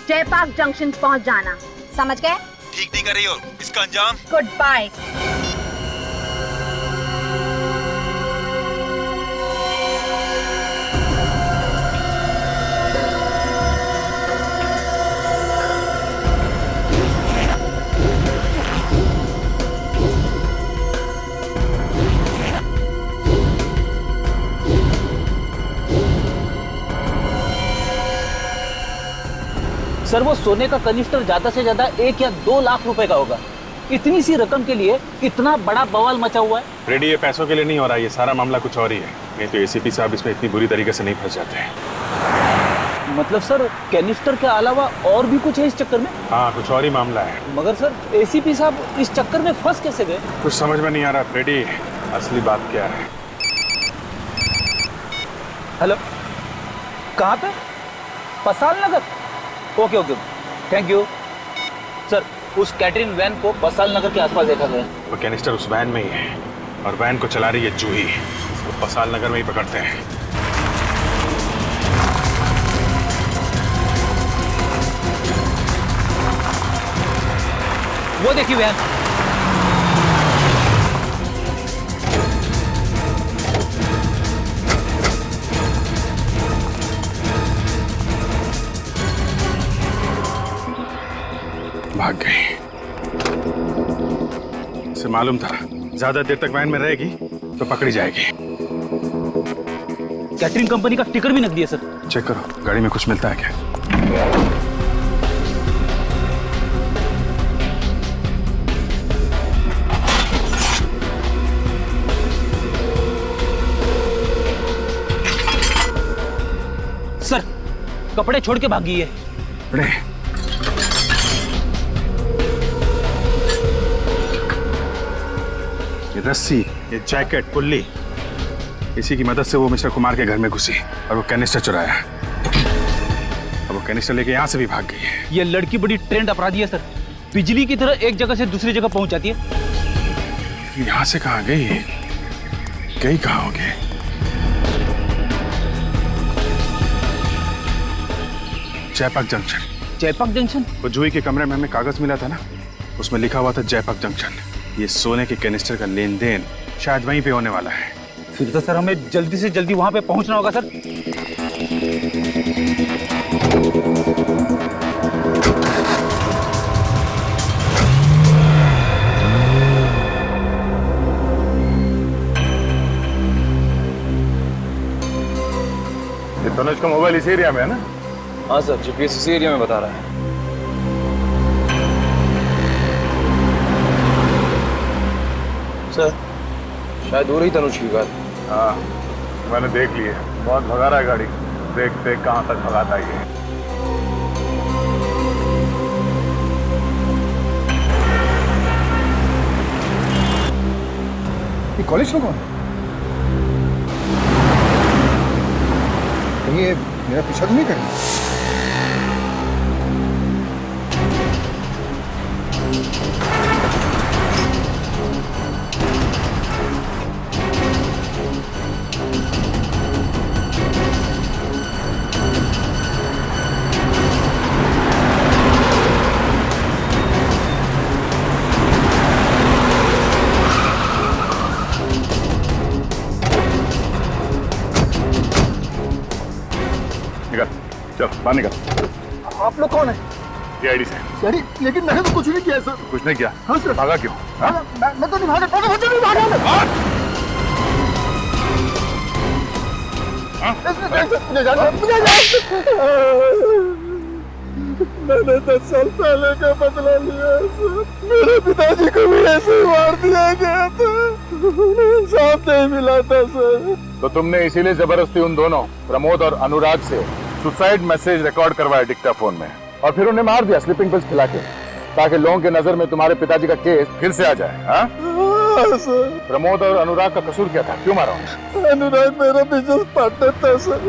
जयपाक जंक्शन पहुंच जाना। समझ गए? ठीक नहीं कर रही हो। इसका अंजाम? Good bye. सर वो सोने का कनिस्टर ज्यादा से ज्यादा 1 या 2 लाख रुपए का होगा। इतनी सी रकम के लिए इतना बड़ा बवाल मचा हुआ है। रेडी, ये पैसों के लिए नहीं हो रहा, ये सारा मामला कुछ और ही है। नहीं तो एसीपी साहब इसमें इतनी बुरी तरीके से नहीं फंस जाते हैं। मतलब सर कैनिस्टर के अलावा और भी कुछ है इस चक्कर में? हाँ, कुछ और ही मामला है। मगर सर एसीपी साहब इस चक्कर में फंस कैसे गए? कुछ समझ में नहीं आ रहा रेडी, असली बात क्या है। हेलो, कहाँ पे? Pasal Nagar? Okay okay, thank you sir. उस कैटरिंग वैन को पसाल नगर के आसपास देखा गया। वो कैनिस्टर उस वैन में ही है और वैन को चला रही है जूही। उसको पसाल नगर में ही पकड़ते हैं। वो देखिए वैन। भाग गई। से मालूम था ज्यादा देर तक वैन में रहेगी तो पकड़ी जाएगी। कैटरिंग कंपनी का टिकट भी नकदी है सर। चेक करो, गाड़ी में कुछ मिलता है क्या? सर कपड़े छोड़ के भागी है। अरे ये रस्सी, ये जैकेट, पुल्ली, इसी की मदद से वो मिस्टर कुमार के घर में घुसी और वो कैनिस्टर चुराया। अब वो कैनिस्टर लेके यहाँ से भी भाग गई है। ये लड़की बड़ी ट्रेंड अपराधी है सर, बिजली की तरह एक जगह से दूसरी जगह पहुंच जाती है। यहाँ से कहाँ गई? गई कहाँ होगी? जयपाक जंक्शन। जयपाक जंक्शन? वो जूही के कमरे में हमें कागज मिला था ना, उसमें लिखा हुआ था जयपाक जंक्शन। ये सोने के कैनिस्टर का लेन देन शायद वहीं पे होने वाला है। फिर तो सर हमें जल्दी से जल्दी वहां पे पहुंचना होगा सर। ये तनुज का मोबाइल इस एरिया में है ना? हाँ सर, जीपीएस इसी एरिया में बता रहा है। सर शायद हो रही तनुज की बात। हाँ मैंने देख ली है, बहुत भगा रहा है गाड़ी। देख देख कहाँ तक भगाता है ये कॉलेज में कौन है? ये मेरा पीछा तो नहीं करेगा? चल बाहर निकल। आप लोग कौन है? सीआईडी से। लेकिन मैंने तो कुछ नहीं किया सर। कुछ नहीं किया? हाँ सर। भागा क्यों? हाँ? मैं तो नहीं भागा, नहीं भागा मैं। मैंने 10 साल पहले का बदला लिया सर। मेरे पिताजी को भी ऐसे ही मार दिया गया था, इंसाफ नहीं मिला था सर। तो तुमने इसीलिए जबरदस्ती उन दोनों प्रमोद और अनुराग से सुसाइड मैसेज रिकॉर्ड करवाया डिक्टाफोन में, और फिर उन्हें मार दिया स्लीपिंग पिल्स खिला के, ताकि लोगों के नजर में तुम्हारे पिताजी का केस फिर से आ जाए। हाँ? सर। प्रमोद और अनुराग का कसूर क्या था? क्यों मारा? अनुराग मेरा बिजनेस पार्टनर था सर।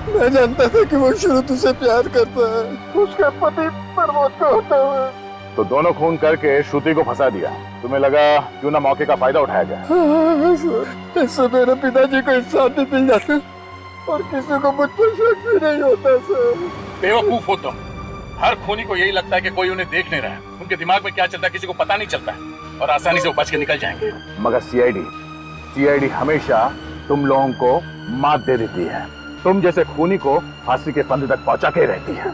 मैं जानता था कि वो शुरू से प्यार करता है, उसका पति प्रमोद को होता है। तो दोनों खून करके श्रुति को फंसा दिया। तुम्हें लगा क्यों ना मौके का फायदा उठाया जाए। हाँ सर, इससे मेरे पिताजी को इंसाफ भी मिल जाता और किसी को मुझ पर शक भी नहीं होता सर। बेवकूफ हो तुम। हर खूनी को यही लगता है कि कोई उन्हें देख नहीं रहा है। उनके दिमाग में क्या चलता है किसी को पता नहीं चलता है, और आसानी से वो बच के निकल जाएंगे। मगर सीआईडी हमेशा तुम लोगों को मात दे देती है। तुम जैसे खूनी को फांसी के फंदे तक पहुंचा के रहती है।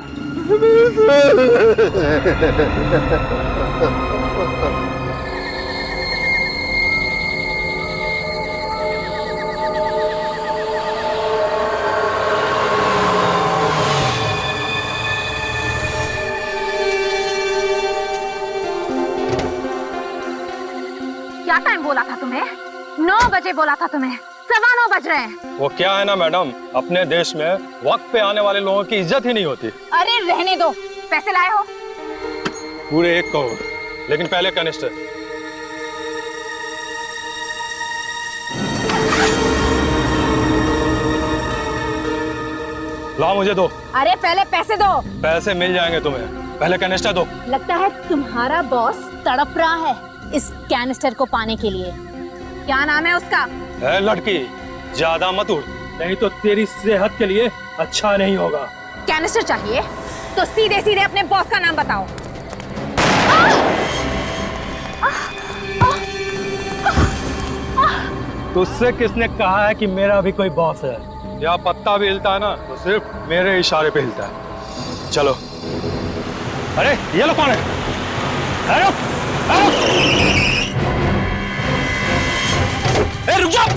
क्या टाइम बोला था तुम्हें? 9 बजे बोला था तुम्हें, 9:15 बज रहे हैं। वो क्या है ना मैडम, अपने देश में वक्त पे आने वाले लोगों की इज्जत ही नहीं होती। अरे रहने दो, पैसे लाए हो? पूरे 1 करोड़, लेकिन पहले कनिस्टर। लाओ मुझे दो। अरे पहले पैसे दो। पैसे मिल जाएंगे तुम्हें, पहले कैनिस्टर दो। लगता है तुम्हारा बॉस तड़प रहा है इस कैनिस्टर को पाने के लिए। क्या नाम है उसका? है लड़की, ज्यादा मत उड़, नहीं तो तेरी सेहत के लिए अच्छा नहीं होगा। कैनिस्टर चाहिए तो सीधे सीधे अपने बॉस का नाम बताओ। तुझसे किसने कहा है कि मेरा भी कोई बॉस है? या पत्ता भी हिलता है ना तो सिर्फ मेरे इशारे पे हिलता है। चलो। अरे ये लोग कौन है? अरे रुक जाओ।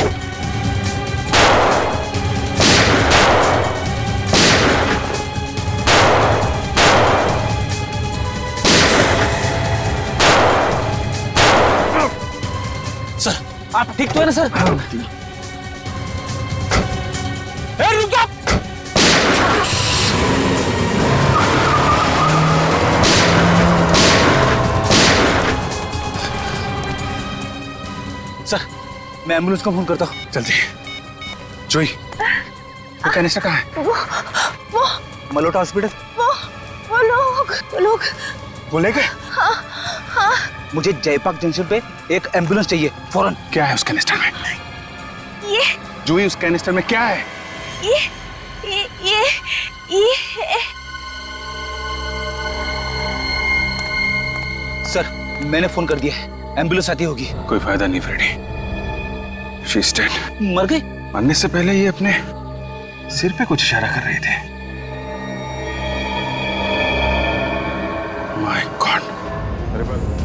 सर आप ठीक तो है ना सर? रुक जाओ। सर मैं एम्बुलेंस को फोन करता हूँ। जल्दी। जोई, वो कैनिस्टर कहाँ है? वो मलोटा हॉस्पिटल। वो लोग वो लेके? हाँ। मुझे जयपाक जंक्शन पे एक एम्बुलेंस चाहिए फौरन। क्या है उस कैनिस्टर में? ये जोई, उस कैनिस्टर में क्या है? ये सर, मैंने फोन कर दिया है, एम्बुलेंस आती होगी। कोई फायदा नहीं फ्रेडी, शी इज डेड। मर गई? मरने से पहले ये अपने सिर पे कुछ इशारा कर रहे थे। My God. अरे बात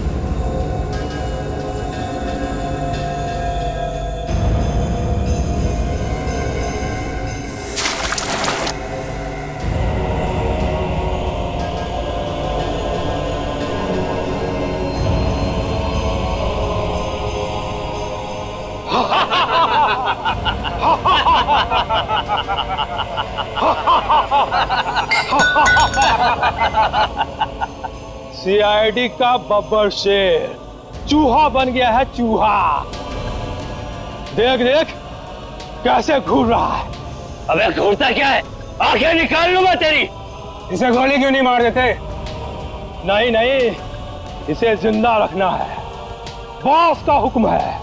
सीआईडी का बब्बर शेर चूहा बन गया है, चूहा। देख देख कैसे घूर रहा है। अबे घूरता क्या है? आंखें निकाल लूंगा तेरी। इसे गोली क्यों नहीं मार देते? नहीं, इसे जिंदा रखना है, बॉस का हुक्म है।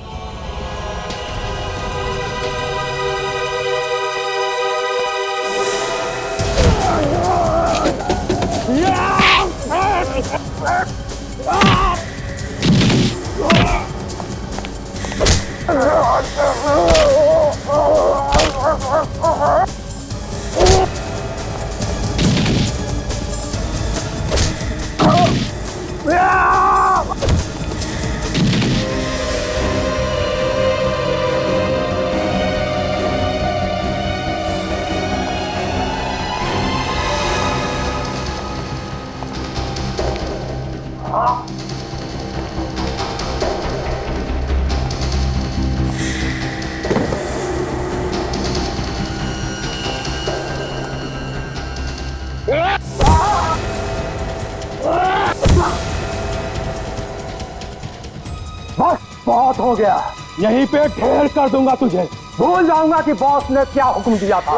बस बहुत हो गया, यहीं पे ढेर कर दूंगा तुझे। भूल जाऊंगा कि बॉस ने क्या हुक्म दिया था।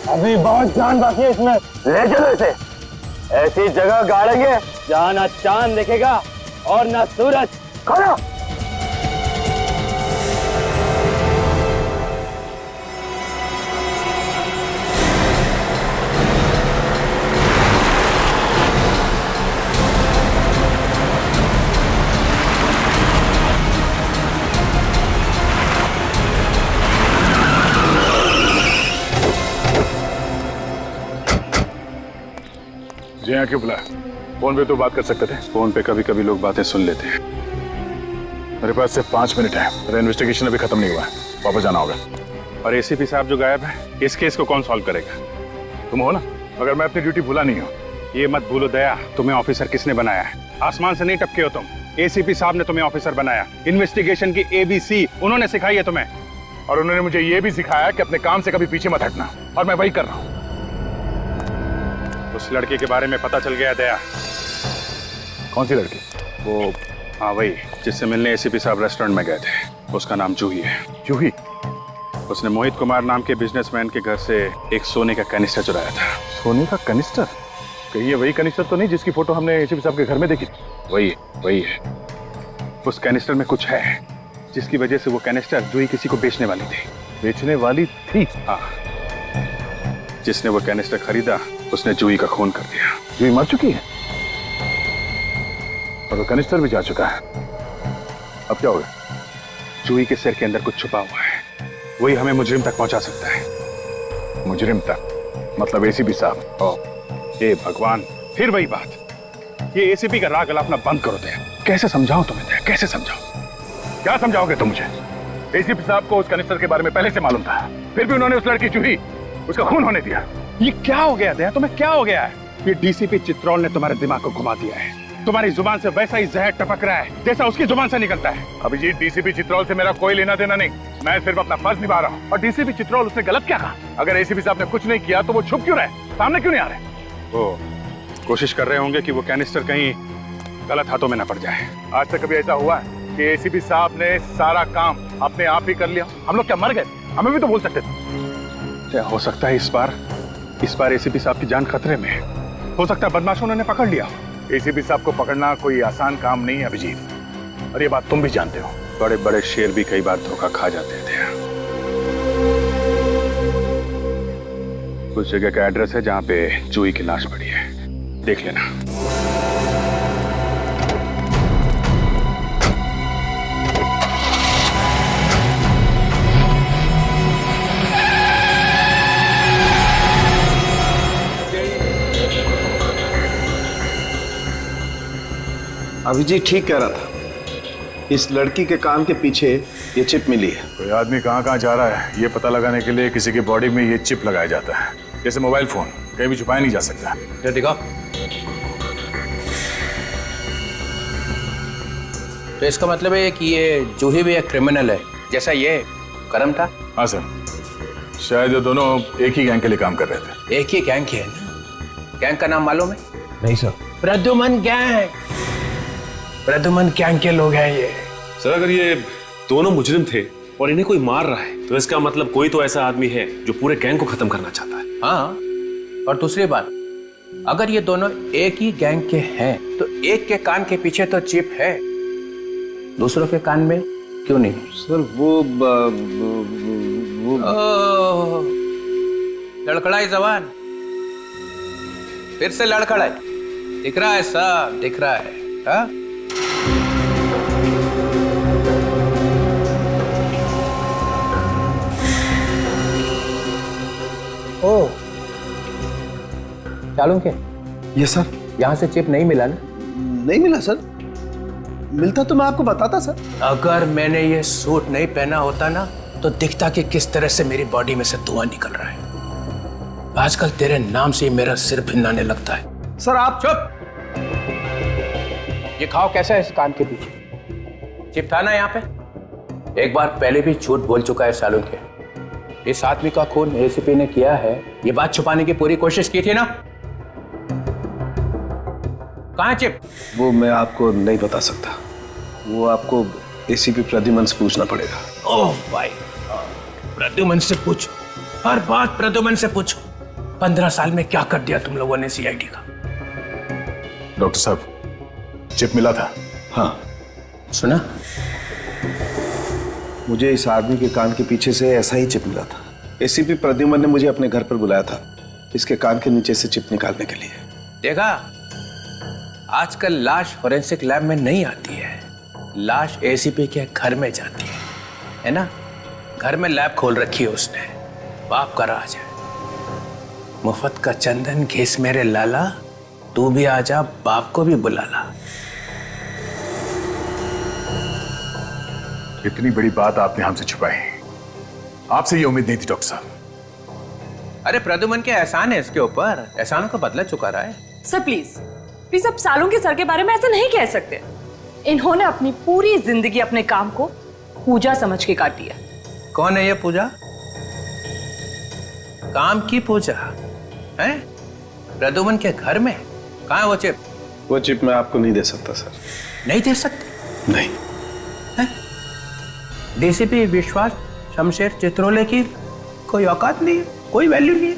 अभी बहुत जान बाकी है इसमें। ले चलो इसे, ऐसी जगह गाड़ेंगे जहाँ ना चांद दिखेगा और ना सूरज। खड़ा। जी हाँ, क्यों बुलाया? फोन पे तो बात कर सकते थे। फोन पे कभी कभी लोग बातें सुन लेते हैं। मेरे पास सिर्फ 5 मिनट है, मेरा इन्वेस्टिगेशन अभी खत्म नहीं हुआ है, वापस जाना होगा। और एसीपी साहब जो गायब है, इस केस को कौन सॉल्व करेगा? तुम हो ना? मगर मैं अपनी ड्यूटी भूला नहीं हूँ। ये मत भूलो दया, तुम्हें ऑफिसर किसने बनाया है? आसमान से नहीं टपके हो तुम। एसीपी साहब ने तुम्हें ऑफिसर बनाया। इन्वेस्टिगेशन की ABC उन्होंने सिखाई है तुम्हें। और उन्होंने मुझे ये भी सिखाया कि अपने काम से कभी पीछे मत हटना, और मैं वही कर रहा हूँ। उस लड़के के बारे में पता चल गया दया। कौन सी लड़की? वो हाँ वही, जिससे मिलने एसीपी साहब रेस्टोरेंट में गए थे। उसका नाम जूही है। जूही? उसने मोहित कुमार नाम के बिजनेसमैन के घर से एक सोने का कैनिस्टर चुराया था। सोने का कैनिस्टर? कहीं ये वही कैनिस्टर तो नहीं जिसकी फोटो हमने एसीपी साहब के घर में देखी? वही है। उस कैनिस्टर में कुछ है जिसकी वजह से वो कैनिस्टर जूही किसी को बेचने वाली थी। बेचने वाली थी? हाँ। जिसने वो कैनिस्टर खरीदा उसने जूही का खून कर दिया। जूही मर चुकी है और वो कैनिस्टर भी जा चुका है। अब क्या होगा? जूही के सिर के अंदर कुछ छुपा हुआ है, वही हमें मुजरिम तक पहुंचा सकता है। मुजरिम तक? मतलब एसीपी साहब? हे भगवान, फिर वही बात। ये एसीपी का राग अलापना बंद करो दया। कैसे समझाऊं तुम्हें दया, कैसे समझाऊं? क्या समझाओगे तुम मुझे? एसीपी साहब को उस कैनिस्टर के बारे में पहले से मालूम था, फिर भी उन्होंने उस लड़की जूही उसका खून होने दिया। ये क्या हो गया दया, तुम्हें क्या हो गया है? ये डीसीपी चित्रोल ने तुम्हारे दिमाग को घुमा दिया है। तुम्हारी जुबान से वैसा ही जहर टपक रहा है जैसा उसकी जुबान से निकलता है। अभिजीत, डीसीपी चित्रोल से मेरा कोई लेना देना नहीं, मैं सिर्फ अपना फर्ज निभा रहा हूँ। और डीसीपी चित्रोल उसने गलत क्या कहा? अगर एसीपी साहब ने कुछ नहीं किया तो वो छुप क्यों रहे, सामने क्यों नहीं आ रहे? वो कोशिश कर रहे होंगे कि वो कैनिस्टर कहीं गलत हाथों में न पड़ जाए। आज तक कभी ऐसा हुआ है कि एसीपी साहब ने सारा काम आपने आप ही कर लिया। हम लोग क्या मर गए? हमें भी तो बोल सकते थे। क्या हो सकता है इस बार एसीपी साहब की जान खतरे में है। हो सकता है बदमाशों ने पकड़ लिया। एसीपी साहब को पकड़ना कोई आसान काम नहीं है अभिजीत, और ये बात तुम भी जानते हो। बड़े बड़े शेर भी कई बार धोखा खा जाते थे। कुछ जगह का एड्रेस है जहां पे जूही की लाश पड़ी है, देख लेना। अभिजीत ठीक कह रहा था, इस लड़की के कान के पीछे ये चिप मिली है। कोई आदमी कहाँ कहाँ जा रहा है ये पता लगाने के लिए किसी की बॉडी में ये चिप लगाया जाता है, जैसे मोबाइल फोन कहीं भी छुपाया नहीं जा सकता। ये दिखाओ। तो इसका मतलब है कि ये जूही भी एक क्रिमिनल है जैसा ये करम था। हाँ सर, शायद ये दोनों एक ही गैंग के लिए काम कर रहे थे। एक ही गैंग के है ना? गैंग का नाम मालूम है? नहीं sir. Pradyuman gang, Pradyuman gang के लोग हैं ये। सर अगर ये दोनों मुजरिम थे और इन्हें कोई मार रहा है तो इसका मतलब कोई तो ऐसा आदमी है जो पूरे गैंग को खत्म करना चाहता है। हाँ, और दूसरी बात, अगर ये दोनों एक ही गैंग के हैं तो एक के कान के पीछे तो चिप है, दूसरों के कान में क्यों नहीं? सर वो लड़खड़ाई जवान, फिर से लड़खड़ाई। दिख रहा है सब, दिख रहा है। हाँ? ओ, चालू क्या? ये सर, यहाँ से चिप नहीं मिला ना? नहीं मिला सर। मिलता तो मैं आपको बताता सर। अगर मैंने ये सूट नहीं पहना होता ना तो दिखता कि किस तरह से मेरी बॉडी में से धुआं निकल रहा है। आजकल तेरे नाम से ही मेरा सिर भिन्नाने लगता है। सर आप चुप। ये खाओ कैसा है इस कान के पीछे? चिप था ना यहाँ पे? एक बार पहले भी झूठ बोल चुका है सालों के। इस आदमी का खून एसीपी ने किया है, ये बात छुपाने की पूरी कोशिश की थी ना? कहाँ चिप? वो मैं आपको नहीं बता सकता, वो आपको एसीपी प्रद्युमन से पूछना पड़ेगा। ओह भाई, प्रद्युमन से पूछो, हर बात प्रद्युमन से पूछो। 15 साल में क्या कर दिया तुम लोगों ने सीआईडी का? डॉक्टर साहब, चिप मिला था। हाँ सुना? मुझे इस आदमी के कान के पीछे से ऐसा ही चिप मिला था। एसीपी प्रद्युमन ने मुझे अपने घर पर बुलाया था इसके कान के नीचे से चिप निकालने के लिए। देखा, आजकल लाश फोरेंसिक लैब में नहीं आती है, लाश एसीपी के घर में जाती है ना? घर में लैब खोल रखी है उसने, बाप का राज है। मुफ्त का चंदन घिस मेरे लाला, तू भी आजा, बाप को भी बुला ला। इतनी बड़ी बात आपने हमसे छुपाई, आपसे ये उम्मीद नहीं थी डॉक्टर साहब। अरे प्रद्युमन के एहसान है इसके ऊपर, एहसानों का बदला चुका रहा है। सर प्लीज आप सालों के सर के बारे में ऐसा नहीं कह सकते। इन्होंने अपनी पूरी जिंदगी अपने काम को पूजा समझ के काटी है। कौन है ये पूजा? काम की पूजा है? प्रद्युमन के घर में? कहाँ है वो चिप? वो चिप मैं आपको नहीं दे सकता सर। नहीं दे सकते? नहीं। डीसीपी विश्वास शमशेर चित्रोले की कोई औकात नहीं है, कोई वैल्यू नहीं है।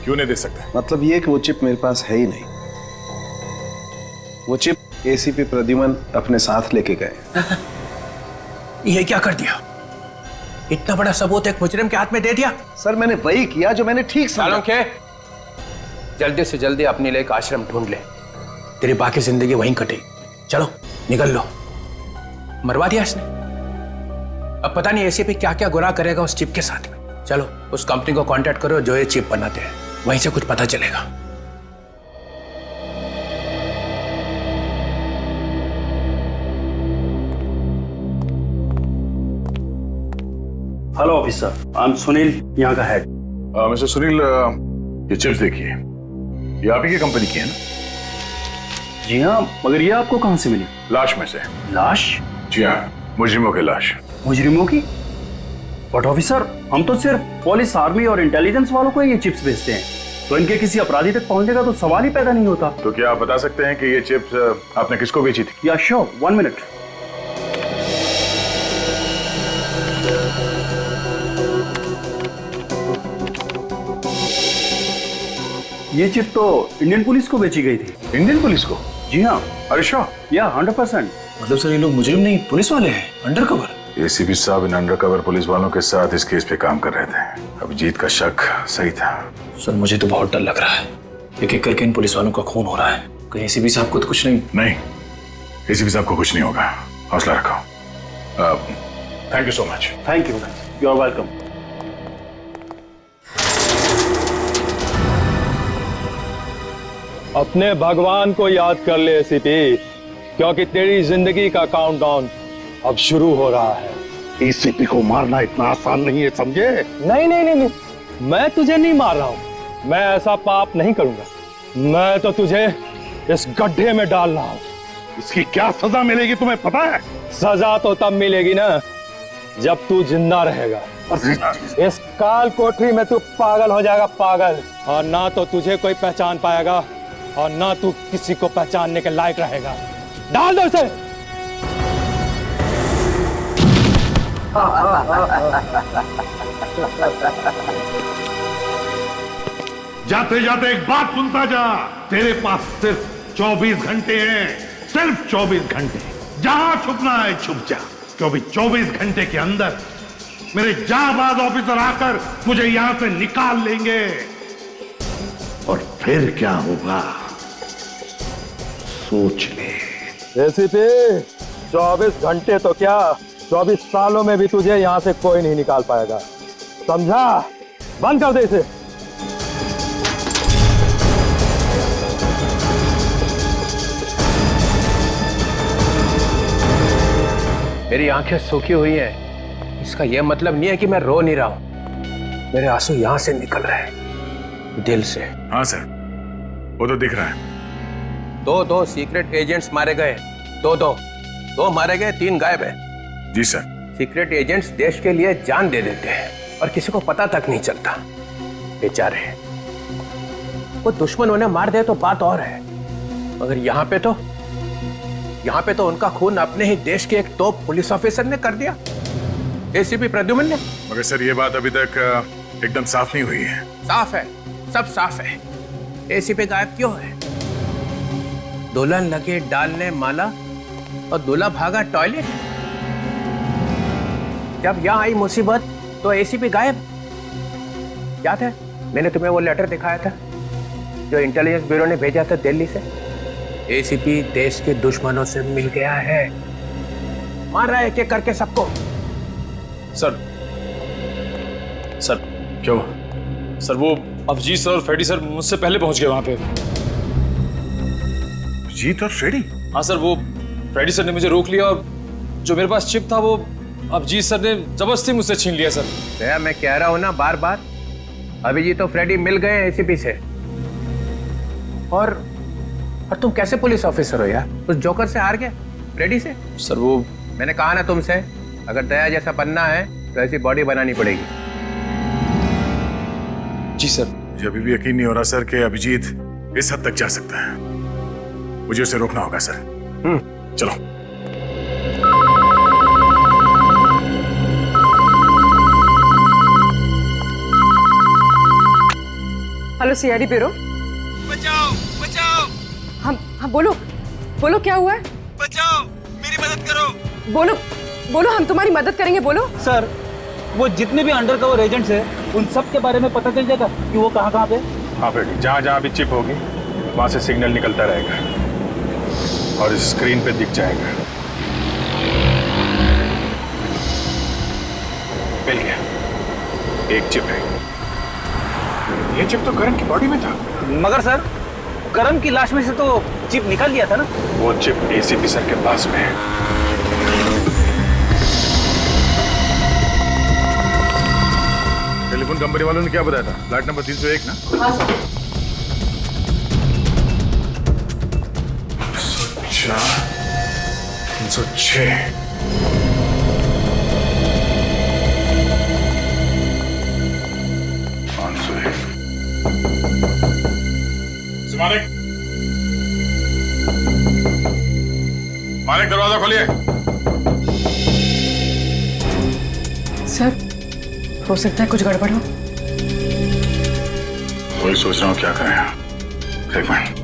क्यों नहीं दे सकते? मतलब ये कि वो चिप मेरे पास है ही नहीं। वो चिप एसीपी प्रद्युमन अपने साथ लेके गए। ये क्या कर दिया? इतना बड़ा सबूत एक मुजरिम के हाथ में दे दिया? सर मैंने वही किया जो मैंने ठीक समझा। के जल्दी से जल्दी अपने लिए एक आश्रम ढूंढ ले, तेरी बाकी जिंदगी वहीं कटेगी। चलो निकल लो। मरवा दिया इसने, अब पता नहीं एसीपी क्या क्या गुनाह करेगा उस चिप के साथ में। चलो उस कंपनी को कांटेक्ट करो जो ये चिप बनाते हैं, वहीं से कुछ पता चलेगा। Hello officer, I am Sunil, यहाँ का हेड। मिस्टर सुनील, ये चिप्स देखिए, ये आप ही की कंपनी की है ना? जी हाँ, मगर ये आपको कहाँ से मिली? लाश में से। लाश? जी हाँ, मुजरिमों की लाश। मुजरिमों की? बट ऑफिसर, हम तो सिर्फ पुलिस, आर्मी और इंटेलिजेंस वालों को ये चिप्स भेजते हैं, तो इनके किसी अपराधी तक पहुंचने का तो सवाल ही पैदा नहीं होता। तो क्या आप बता सकते हैं कि ये चिप्स आपने किसको बेची थी? या श्योर, 1 मिनट। ये चिप तो इंडियन पुलिस को बेची गई थी। इंडियन पुलिस को? जी हाँ। अरे श्योर? या 100%। मतलब सर ये लोग मुजरिम नहीं, पुलिस वाले हैं, अंडरकवर। एसीपी साहब इन अंडरकवर पुलिस वालों के साथ इस केस पे काम कर रहे थे। अभिजीत का शक सही था। सर मुझे तो बहुत डर लग रहा है, एक एक करके इन पुलिस वालों का खून हो रहा है। कहीं एसीपी साहब को तो कुछ नहीं? नहीं, एसीपी साहब को कुछ नहीं होगा, हौसला रखो। Thank you so much. Thank you, you are welcome. अपने भगवान को याद कर ले एसीपी, क्योंकि तेरी जिंदगी का काउंटडाउन अब शुरू हो रहा है। एसीपी को मारना इतना आसान नहीं है, समझे? नहीं नहीं नहीं, मैं तुझे नहीं मार रहा हूं। मैं ऐसा पाप नहीं करूंगा। मैं तो तुझे इस गड्ढे में डाल रहा हूं। इसकी क्या सजा मिलेगी तुम्हें पता है? सजा तो तब मिलेगी ना जब तू जिंदा रहेगा। इस काल कोठरी में तू पागल हो जाएगा, पागल। और ना तो तुझे कोई पहचान पाएगा और ना तू किसी को पहचानने के लायक रहेगा। डाल दो इसे। जाते जाते एक बात सुनता जा, तेरे पास सिर्फ 24 घंटे हैं, सिर्फ 24 घंटे। जहां छुपना है छुप जा, क्योंकि 24 घंटे के अंदर मेरे जाबाज ऑफिसर आकर मुझे यहां से निकाल लेंगे। और फिर क्या होगा सोच ले। एसीपी 24 घंटे तो क्या, 24 सालों में भी तुझे यहां से कोई नहीं निकाल पाएगा, समझा? बंद कर दे इसे। मेरी आंखें सूखी हुई हैं, इसका यह मतलब नहीं है कि मैं रो नहीं रहा हूं। मेरे आंसू यहां से निकल रहे हैं, दिल से। हाँ सर, वो तो दिख रहा है। दो सीक्रेट एजेंट्स मारे गए, दो मारे गए, 3 गायब है। जी सर। सीक्रेट एजेंट्स देश के लिए जान दे देते हैं और किसी को पता तक नहीं चलता, बेचारे। वो दुश्मन उन्हें मार दे तो बात और है, मगर यहाँ पे तो उनका खून अपने ही देश के एक टॉप पुलिस ऑफिसर ने कर दिया, एसीपी प्रद्युमन ने। मगर सर ये बात अभी तक एकदम साफ नहीं हुई है। साफ है, सब साफ है। एसीपी गायब क्यों है? दुल्हन लगे डालने माला और दूल्हा भागा टॉयलेट। जब यहाँ आई मुसीबत तो एसीपी गायब। याद है मैंने तुम्हें वो लेटर दिखाया था जो इंटेलिजेंस ब्यूरो ने भेजा था दिल्ली से? एसीपी देश के दुश्मनों से मिल गया है, मार रहा है एक एक करके सबको। सर क्यों? सर वो अभिजीत सर और फ्रेडी सर मुझसे पहले पहुंच गए वहां पे। अभिजीत और फ्रेडी? हाँ सर, वो फ्रेडी सर ने मुझे रोक लिया और जो मेरे पास चिप था वो अभिजीत सर ने जबरदस्ती मुझसे छीन लिया सर। भैया मैं कह रहा हूं ना बार बार, अभिजीत और फ्रेडी मिल गए एसीपी से। और तुम कैसे पुलिस ऑफिसर हो यार? उस जोकर से हार गए, फ्रेडी से। सर वो मैंने कहा ना तुमसे, अगर दया जैसा बनना है तो ऐसी बॉडी बनानी पड़ेगी। जी सर। मुझे अभी भी यकीन नहीं हो रहा सर कि अभिजीत इस हद तक जा सकता है। मुझे उसे रोकना होगा सर। चलो। Hello CID bureau. बचाओ बचाओ। हाँ बोलो क्या हुआ है? बचाओ, मेरी मदद करो। बोलो हम तुम्हारी मदद करेंगे, बोलो। सर वो जितने भी अंडरकवर एजेंट्स हैं उन सब के बारे में पता चल जाएगा कि वो कहाँ पे? हाँ बेटी, जहाँ भी चिप होगी वहां से सिग्नल निकलता रहेगा और स्क्रीन पे दिख जाएगा। मिल गया, एक चिप है। ये चिप तो करण की बॉडी में था। मगर सर करण की लाश में से तो चिप निकल लिया था ना? वो चिप एसीपी सर के पास में है। टेलीफोन कंपनी वालों ने क्या बताया था? फ्लैट नंबर 301 ना? हाँ सर। 306। मालिक दरवाजा खोलिए। सर हो सकता है कुछ गड़बड़ हो। वही सोच रहा हूँ क्या करें। एक मिनट।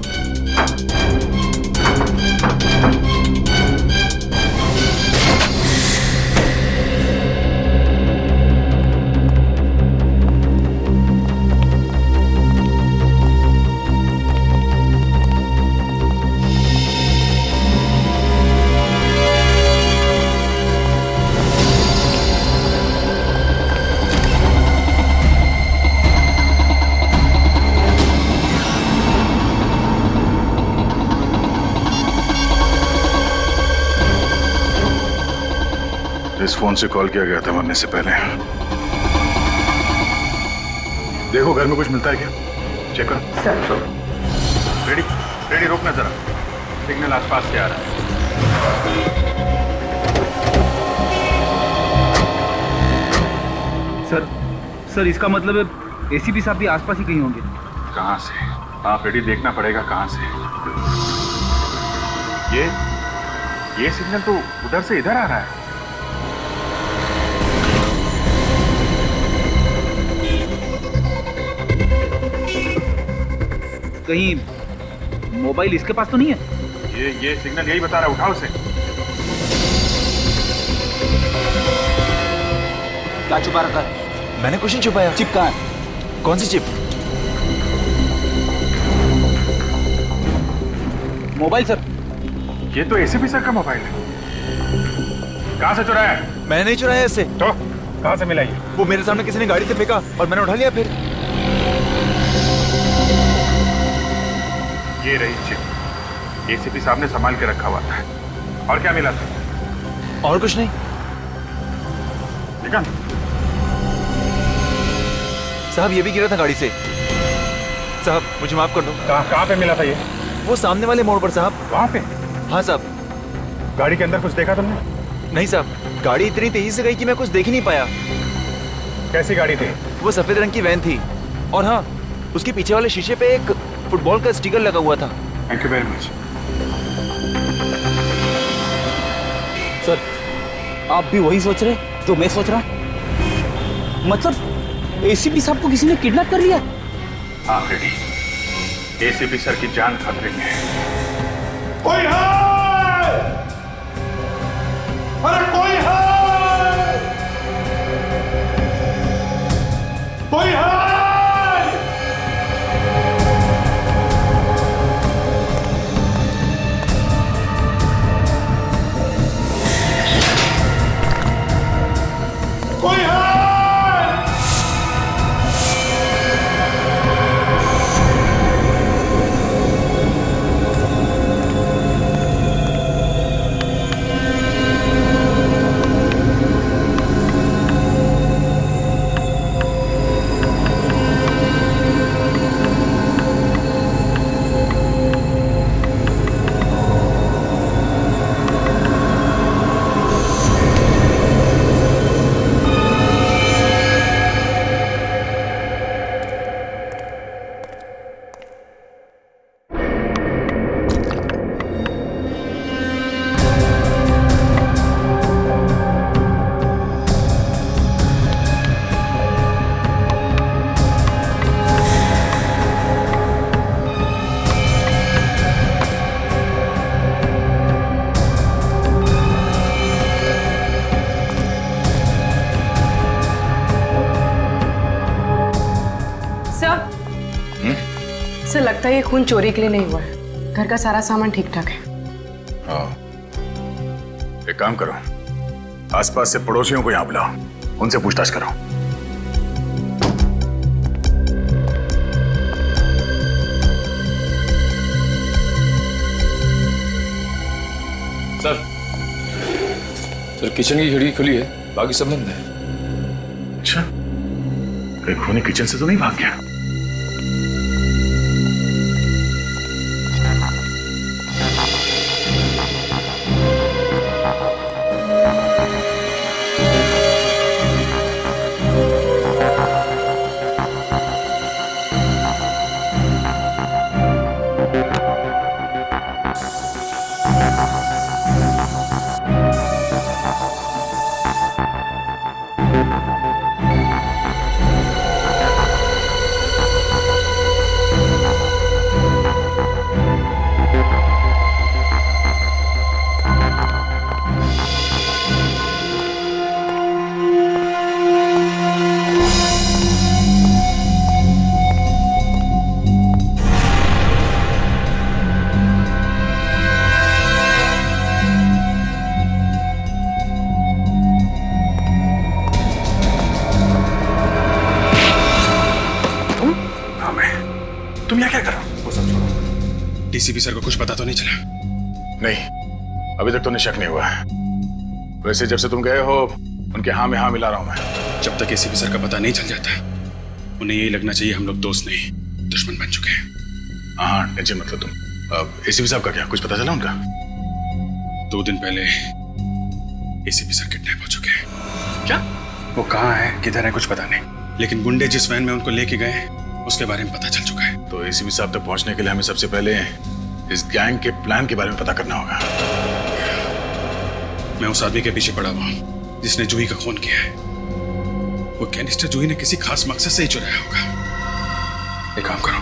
इस फोन से कॉल किया गया था मरने से पहले। देखो घर में कुछ मिलता है क्या, चेक करो। सर। रेडी रेडी, रोकना जरा, सिग्नल आसपास से आ रहा है। सर इसका मतलब है एसीपी साहब भी आसपास ही कहीं होंगे। कहाँ से? आप रेडी, देखना पड़ेगा कहाँ से। ये सिग्नल तो उधर से इधर आ रहा है। कहीं मोबाइल इसके पास तो नहीं है? ये सिग्नल यही बता रहा है, उठाओ उसे। क्या छुपा रखा है? मैंने कुछ नहीं छुपाया। चिप कहाँ है? कौन सी चिप? Mobile sir. ये तो एसीपी सर का मोबाइल है। कहाँ से चुराया है? मैंने नहीं चुराया इसे। तो कहाँ से मिला ये? वो मेरे सामने किसी ने गाड़ी से फेंका और मैंने उठा लिया। फिर ये रही चिप, एसीपी साहब ने संभाल के रखा हुआ था। और क्या मिला था? और कुछ नहीं। निकाल। साहब ये भी गिरा था गाड़ी से। साहब मुझे माफ कर दो। कहाँ पे मिला था ये? वो सामने वाले मोड़ पर साहब। वहाँ पे? हाँ साहब। गाड़ी के अंदर कुछ देखा तुमने? नहीं साहब, गाड़ी इतनी तेजी से गई कि मैं कुछ देख ही नहीं पाया। कैसी गाड़ी थी? वो सफेद रंग की वैन थी और हाँ, उसके पीछे वाले शीशे पे एक फुटबॉल का स्टिकर लगा हुआ था। Thank you very much. Sir आप भी वही सोच रहे जो मैं सोच रहा हूं? मतलब एसीपी साहब को किसी ने किडनैप कर लिया? हाँ रेडी, एसीपी सर की जान खतरे में है। कोई है? अरे कोई है? कोई है? कोई है? सर लगता है ये खून चोरी के लिए नहीं हुआ है। घर का सारा सामान ठीक ठाक है। हाँ, एक काम करो, आसपास से पड़ोसियों को यहाँ बुलाओ, उनसे पूछताछ करो। सर किचन की खिड़की खुली है, बाकी सब बंद है। अच्छा, कहीं खूनी किचन से तो नहीं भाग गया? एसीपी सर को कुछ पता तो नहीं चला? नहीं, अभी तक तो निशक नहीं हुआ है। वैसे जब से तुम गए हो उनके हाँ में हाँ मिला रहा हूं मैं। जब तक एसीपी सर का पता नहीं चल जाता उन्हें यही लगना चाहिए हम लोग दोस्त नहीं दुश्मन बन चुके हैं। हाँ टेंशन मत लो तुम। अब एसीपी साहब का क्या कुछ पता चला उनका? 2 दिन पहले एसीपी सर किडनैप हो चुके हैं। क्या? वो कहाँ है किधर है कुछ पता नहीं, लेकिन गुंडे जिस वैन में उनको लेके गए उसके बारे में पता चल चुका है। तो एसीपी साहब तक पहुंचने के लिए हमें सबसे पहले इस गैंग के प्लान के बारे में पता करना होगा। मैं उस आदमी के पीछे पड़ा हुआ हूं जिसने जूही का खून किया है। वो कैनिस्टर जूही ने किसी खास मकसद से ही चुराया होगा। एक काम करो,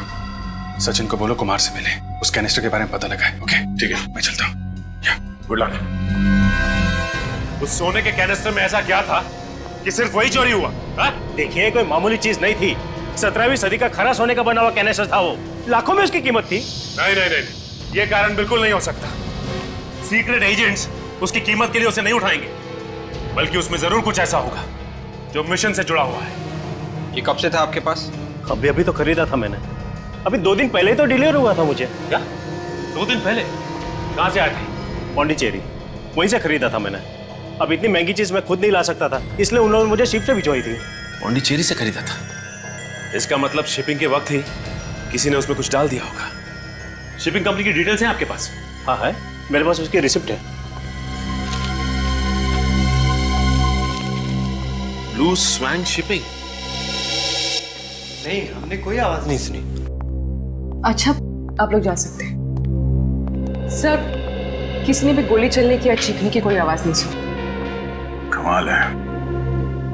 सचिन को बोलो कुमार से मिले, उस कैनिस्टर के बारे में पता लगाए। ओके ठीक है, मैं चलता हूँ। Good luck. उस सोने के कैनिस्टर में ऐसा क्या था कि सिर्फ वही चोरी हुआ? देखिए कोई मामूली चीज नहीं थी। 17वीं सदी का खरा सोने का बना हुआ कैनिस्टर था वो। लाखों में उसकी कीमत थी। नहीं नहीं नहीं, ये कारण बिल्कुल नहीं हो सकता। सीक्रेट एजेंट्स उसकी कीमत के लिए उसे नहीं उठाएंगे, बल्कि उसमें जरूर कुछ ऐसा होगा जो मिशन से जुड़ा हुआ है। ये कब से था आपके पास? अभी तो खरीदा था मैंने। अभी 2 दिन पहले ही तो डिलीवर हुआ था मुझे। क्या? 2 दिन पहले? कहां से आए थे? पौंडीचेरी, वहीं से खरीदा था मैंने। अब इतनी महंगी चीज मैं खुद नहीं ला सकता था, इसलिए उन लोगों ने मुझे शिप से भिजवाई थी। पौंडीचेरी से खरीदा था? इसका मतलब शिपिंग के वक्त ही किसी ने उसमें कुछ डाल दिया होगा। शिपिंग कंपनी की डिटेल्स हैं आपके पास? हाँ है, मेरे पास उसकी रिसिप्ट है। Blue swan shipping? नहीं, हमने कोई आवाज नहीं सुनी। अच्छा, आप लोग जा सकते हैं। सर, किसी ने भी गोली चलने की या चीखने की कोई आवाज नहीं सुनी। कमाल है,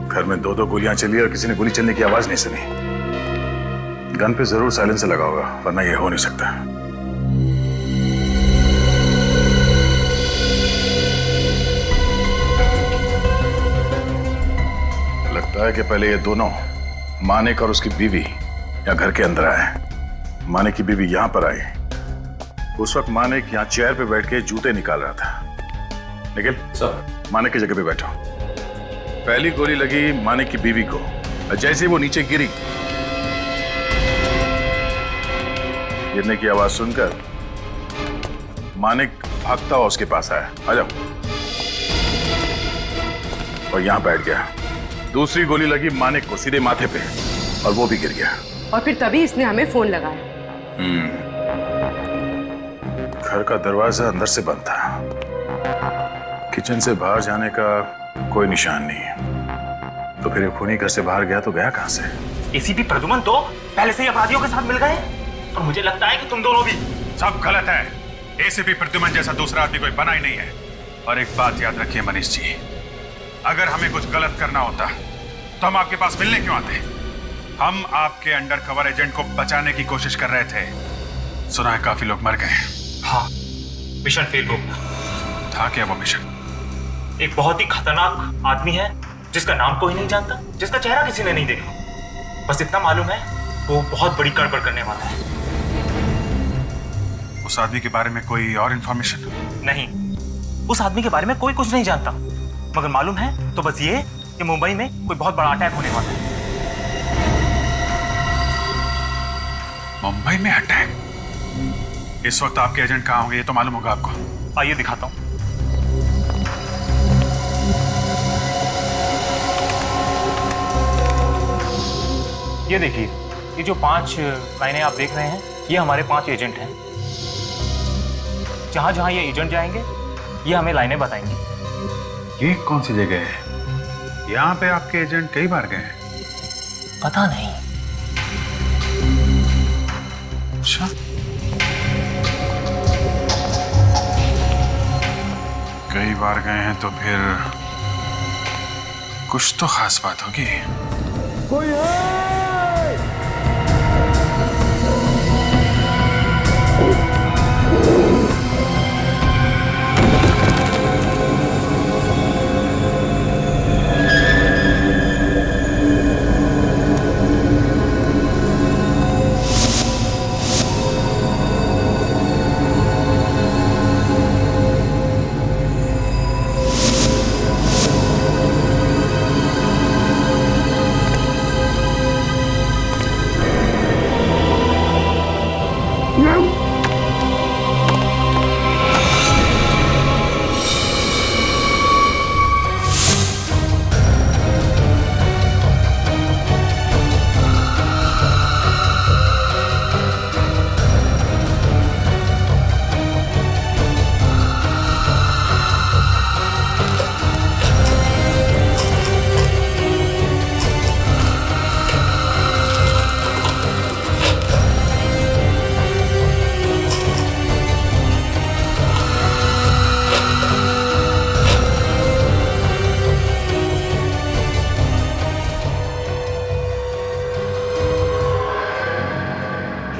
घर में 2-2 गोलियां चली और किसी ने गोली चलने की आवाज नहीं सुनी। गन पे जरूर साइलेंसर लगा होगा, वरना ये हो नहीं सकता। लगता है कि पहले ये दोनों मानिक और उसकी बीवी यहाँ घर के अंदर आए। मानिक की बीवी यहाँ पर आई। उस वक्त मानिक यहाँ चेयर पे बैठ के जूते निकाल रहा था। निखिल सर, मानिक की जगह पे बैठो। पहली गोली लगी मानिक की बीवी को, और जैसे वो नीचे गिरी, गिरने की आवाज सुनकर मानिक भागता हुआ उसके पास आया। आ जाओ। और यहां बैठ गया। दूसरी गोली लगी मानिक को सीधे माथे पे, और वो भी गिर गया। और फिर तभी इसने हमें फोन लगाया। घर का दरवाजा अंदर से बंद था। किचन से बाहर जाने का कोई निशान नहीं। तो फिर खूनी घर से बाहर गया तो गया कहां से? एसीपी प्रद्युमन तो पहले से ही अपराधियों के साथ मिल गए, और मुझे लगता है कि तुम दोनों भी। सब गलत है। एसीपी प्रद्युमन जैसा दूसरा आदमी कोई बना ही नहीं है। और एक बात याद रखिए मनीष जी, अगर हमें कुछ गलत करना होता तो हम आपके पास मिलने क्यों आते? हम आपके अंडर कवर एजेंट को बचाने की कोशिश कर रहे थे। सुना है काफी लोग मर गए। हाँ, मिशन फेल हो गया। था क्या वो मिशन? एक बहुत ही खतरनाक आदमी है जिसका नाम कोई नहीं जानता, जिसका चेहरा किसी ने नहीं देखा। बस इतना मालूम है वो बहुत बड़ी गड़बड़ करने वाला है। उस आदमी के बारे में कोई और इंफॉर्मेशन? नहीं, उस आदमी के बारे में कोई कुछ नहीं जानता, मगर मालूम है तो बस ये कि मुंबई में कोई बहुत बड़ा अटैक होने वाला है। मुंबई में अटैक? इस वक्त आपके एजेंट कहाँ होंगे ये तो मालूम होगा आपको। आइए दिखाता हूं। ये देखिए, ये जो 5 लाइनें आप देख रहे हैं, ये हमारे 5 एजेंट हैं। जहां जहां ये एजेंट जाएंगे, ये हमें लाइनें बताएंगे। ये कौन सी जगह है? यहाँ पे आपके एजेंट कई बार गए हैं। पता नहीं। अच्छा, कई बार गए हैं तो फिर कुछ तो खास बात होगी। कोई है?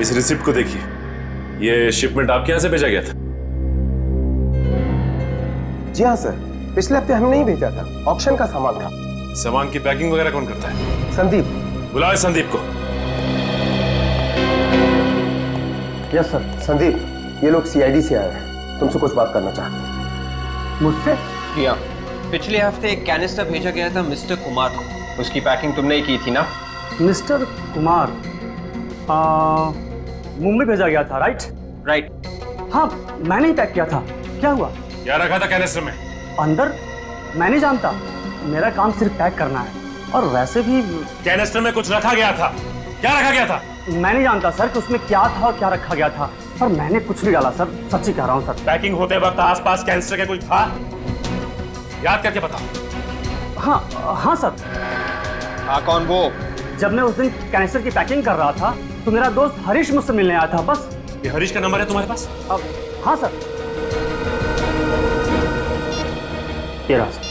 इस रिसिप्ट को देखिए, ये शिपमेंट आपके यहाँ से भेजा गया था? जी हाँ सर, पिछले हफ्ते हमने ही भेजा था, ऑक्शन का सामान था। सामान की पैकिंग वगैरह कौन करता है? संदीप। बुलाओ संदीप को। Yes sir. संदीप, ये लोग सीआईडी से आए हैं, तुमसे कुछ बात करना चाहते हैं। मुझसे? जी हाँ, पिछले हफ्ते एक कैनिस्टर भेजा गया था मिस्टर कुमार को, उसकी पैकिंग तुमने ही की थी ना? मिस्टर कुमार मुंबई भेजा गया था, राइट? राइट। हाँ, मैंने ही पैक किया था। क्या हुआ? क्या रखा था कैनिस्टर में? अंदर? मैं नहीं जानता, मेरा काम सिर्फ पैक करना है। और वैसे भी कैनिस्टर में कुछ रखा गया था। क्या रखा गया था? मैं नहीं जानता सर कि उसमें क्या था और क्या रखा गया था, पर मैंने कुछ नहीं डाला सर, सच्ची कह रहा हूँ सर। पैकिंग होते वक्त आसपास कैनिस्टर के कुछ था? याद करके बताओ। हाँ सर। हाँ, कौन वो? जब मैं उस दिन कैनिस्टर की पैकिंग कर रहा था तो मेरा दोस्त हरीश मुझसे मिलने आया था, बस। ये हरीश का नंबर है तुम्हारे पास? हाँ सर। ये रहा सर।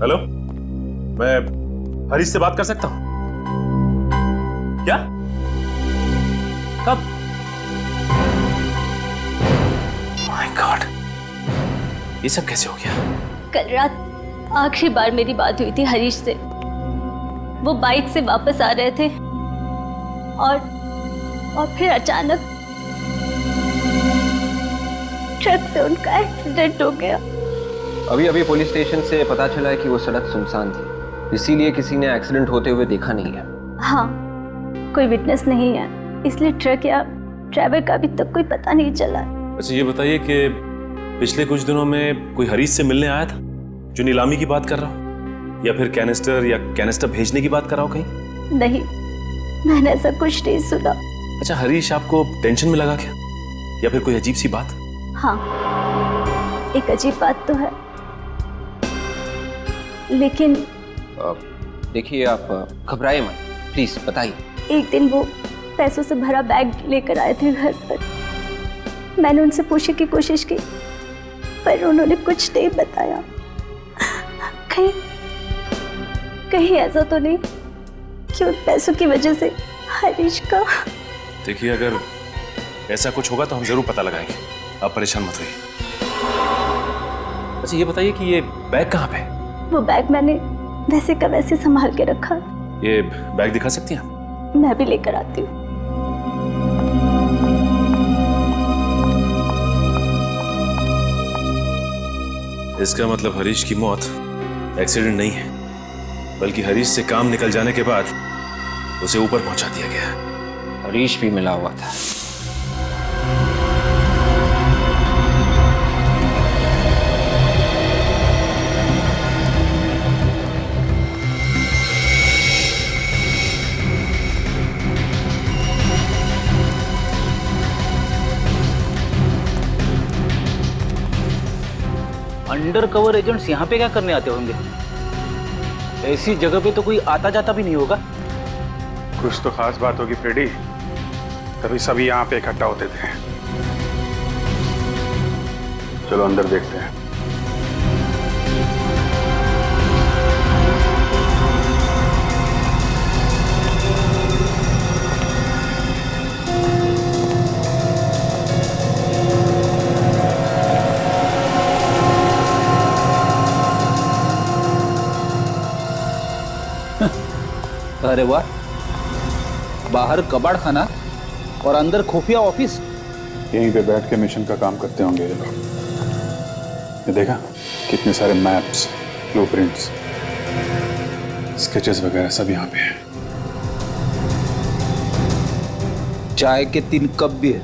हेलो, मैं हरीश से बात कर सकता हूं? क्या? कब? माय गॉड, ये सब कैसे हो गया? कल रात आखिरी बार मेरी बात हुई थी हरीश से। वो बाइक से वापस आ रहे थे और फिर अचानक ट्रक से उनका एक्सीडेंट हो गया। अभी पुलिस स्टेशन से पता चला है कि वो सड़क सुनसान थी, इसीलिए किसी ने एक्सीडेंट होते हुए देखा नहीं है। हाँ, कोई विटनेस नहीं है, इसलिए ट्रक या ड्राइवर का अभी तक कोई पता नहीं चला। अच्छा, ये बताइए कि पिछले कुछ दिनों में कोई हरीश से मिलने आया था जो नीलामी की बात कर रहा हो, या फिर कैनिस्टर भेजने की बात कर रहा हो कहीं? नहीं, मैंने ऐसा कुछ नहीं सुना। अच्छा, हरीश आपको टेंशन में लगा क्या, या फिर कोई अजीब सी बात? हाँ, एक अजीब बात तो है, लेकिन देखिए आप घबराइए मत, प्लीज बताइए। एक दिन वो पैसों से भरा बैग लेकर आए थे घर पर। मैंने उनसे पूछने की कोशिश की, पर उन्होंने कुछ नहीं बताया। कहीं ऐसा तो नहीं कि उन पैसों की वजह से हरीश का? देखिए, अगर ऐसा कुछ होगा तो हम जरूर पता लगाएंगे, आप परेशान मत होइए। अच्छा, ये बताइए कि ये बैग कहाँ पे? वो बैग मैंने वैसे का वैसे संभाल के रखा। ये बैग दिखा सकती हैं आप? मैं भी लेकर आती हूँ। इसका मतलब हरीश की मौत एक्सीडेंट नहीं है, बल्कि हरीश से काम निकल जाने के बाद उसे ऊपर पहुंचा दिया गया। हरीश भी मिला हुआ था। अंडर कवर एजेंट्स यहाँ पे क्या करने आते होंगे? ऐसी जगह पे तो कोई आता जाता भी नहीं होगा। कुछ तो खास बात होगी फ्रेडी, तभी सभी यहाँ पे इकट्ठा होते थे। चलो अंदर देखते हैं। अरे वाह, बाहर कबाड़ खाना और अंदर खुफिया ऑफिस। यहीं पे बैठ के मिशन का काम करते होंगे ये लोग। ये देखा, कितने सारे मैप्स, ब्लूप्रिंट्स, स्केचेस वगैरह सब यहाँ पे हैं। चाय के 3 कप भी है।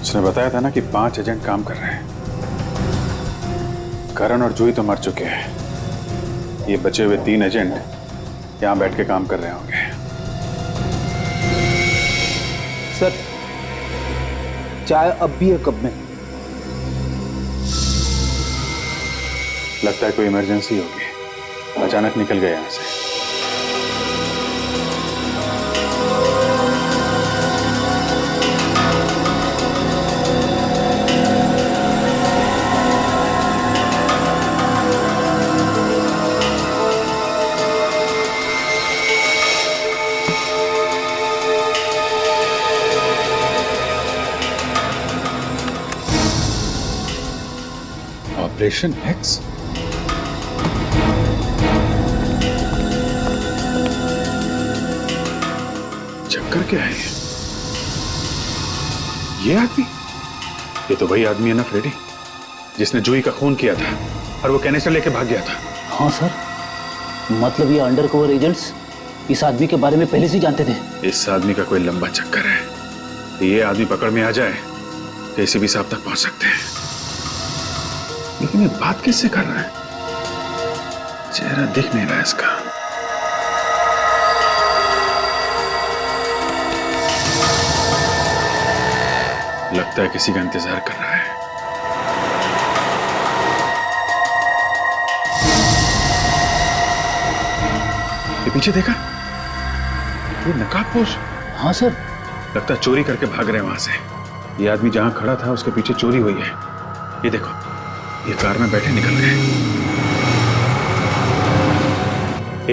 उसने बताया था ना कि 5 एजेंट काम कर रहे हैं। करण और जूही तो मर चुके हैं, ये बचे हुए 3 एजेंट यहाँ बैठ के काम कर रहे होंगे। सर, चाय अब भी है कप में। लगता है कोई इमरजेंसी होगी, अचानक निकल गए यहाँ से। Operation x? चक्कर क्या है ये आदमी? ये तो वही आदमी है ना फ्रेडी, जिसने जूही का खून किया था और वो कैनिस्टर लेके भाग गया था। हाँ सर, मतलब ये अंडरकवर एजेंट्स इस आदमी के बारे में पहले से जानते थे। इस आदमी का कोई लंबा चक्कर है। ये आदमी पकड़ में आ जाए तो एसीपी साहब तक पहुंच सकते हैं। लेकिन ये बात किससे कर रहा है? चेहरा दिख नहीं रहा इसका। लगता है किसी का इंतजार कर रहा है। ये पीछे देखा, ये नकाबपोश। हाँ सर, लगता है चोरी करके भाग रहे हैं वहां से। ये आदमी जहां खड़ा था उसके पीछे चोरी हुई है। ये देखो, ये कार में बैठे निकल गए।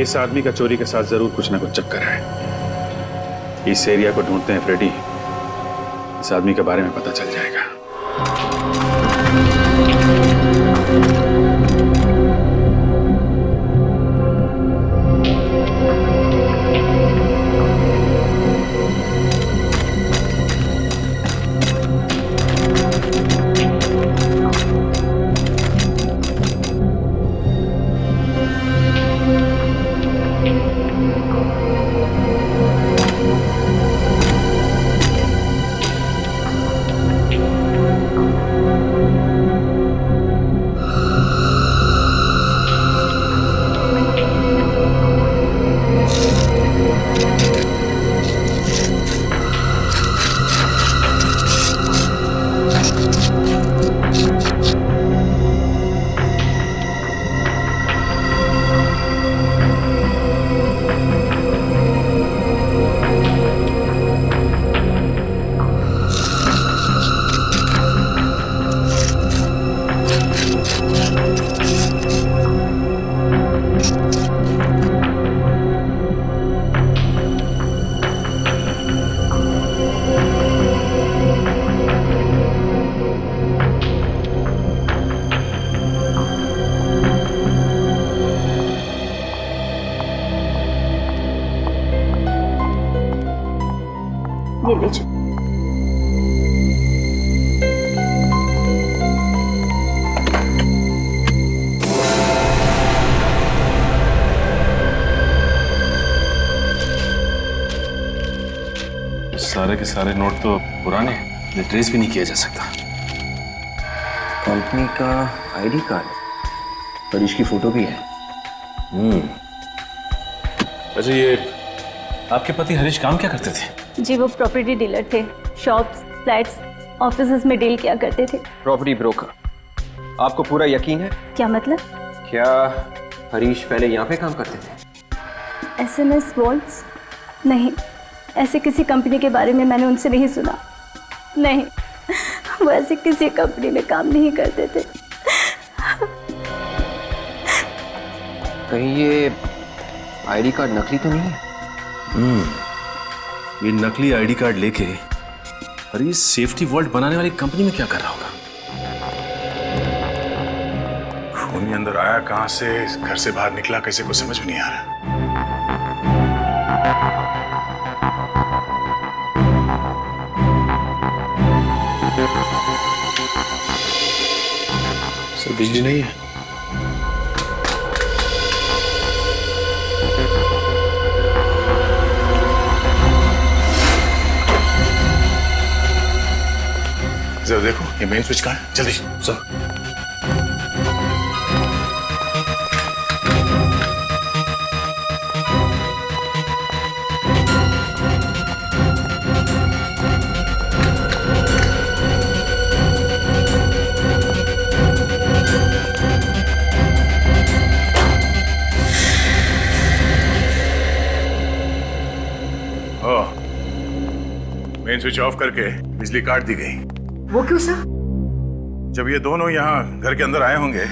इस आदमी का चोरी के साथ जरूर कुछ ना कुछ चक्कर है। इस एरिया को ढूंढते हैं फ्रेडी, इस आदमी के बारे में पता चल जाएगा। ये लीजिए। सारे के सारे नोट तो पुराने हैं, ट्रेस भी नहीं किया जा सकता। कंपनी का आईडी कार्ड, हरीश की फोटो भी है। अच्छा, ये आपके पति हरीश काम क्या करते थे? जी वो प्रॉपर्टी डीलर थे। शॉप्स, फ्लैट्स, ऑफिसेज में डील किया करते थे। Property broker. आपको पूरा यकीन है? क्या मतलब? क्या हरीश पहले यहाँ पे काम करते थे? SMS vaults? नहीं, ऐसे किसी कंपनी के बारे में मैंने उनसे नहीं सुना। नहीं, वो ऐसे किसी कंपनी में काम नहीं करते थे। कहीं ये आईडी कार्ड नकली तो नहीं है? ये नकली आईडी कार्ड लेके हरीश सेफ्टी वॉल्ट बनाने वाली कंपनी में क्या कर रहा होगा? खूनी अंदर आया कहां से, घर से बाहर निकला कैसे, कुछ समझ में नहीं आ रहा। सर, बिजली नहीं है। जरा देखो ये मेन स्विच कहाँ है, जल्दी। सर, मेन स्विच ऑफ करके बिजली काट दी गई। वो क्यों सर? जब ये दोनों यहाँ घर के अंदर आए होंगे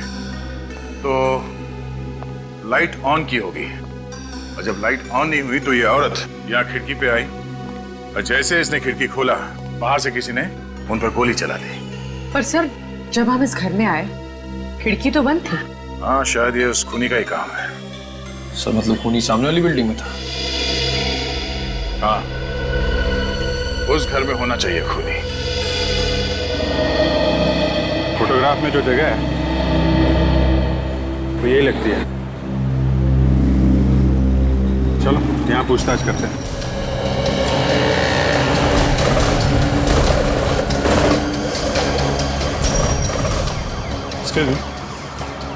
तो लाइट ऑन की होगी, और जब लाइट ऑन नहीं हुई तो ये औरत यहाँ खिड़की पे आई, और जैसे इसने खिड़की खोला बाहर से किसी ने उन पर गोली चला दी। पर सर, जब हम इस घर में आए, खिड़की तो बंद थी। हाँ, शायद ये उस खूनी का ही काम है। सर मतलब खूनी सामने वाली बिल्डिंग में था? हाँ, उस घर में होना चाहिए खूनी। फोटोग्राफ में जो जगह है वो यही लगती है। चलो यहाँ पूछताछ करते हैं।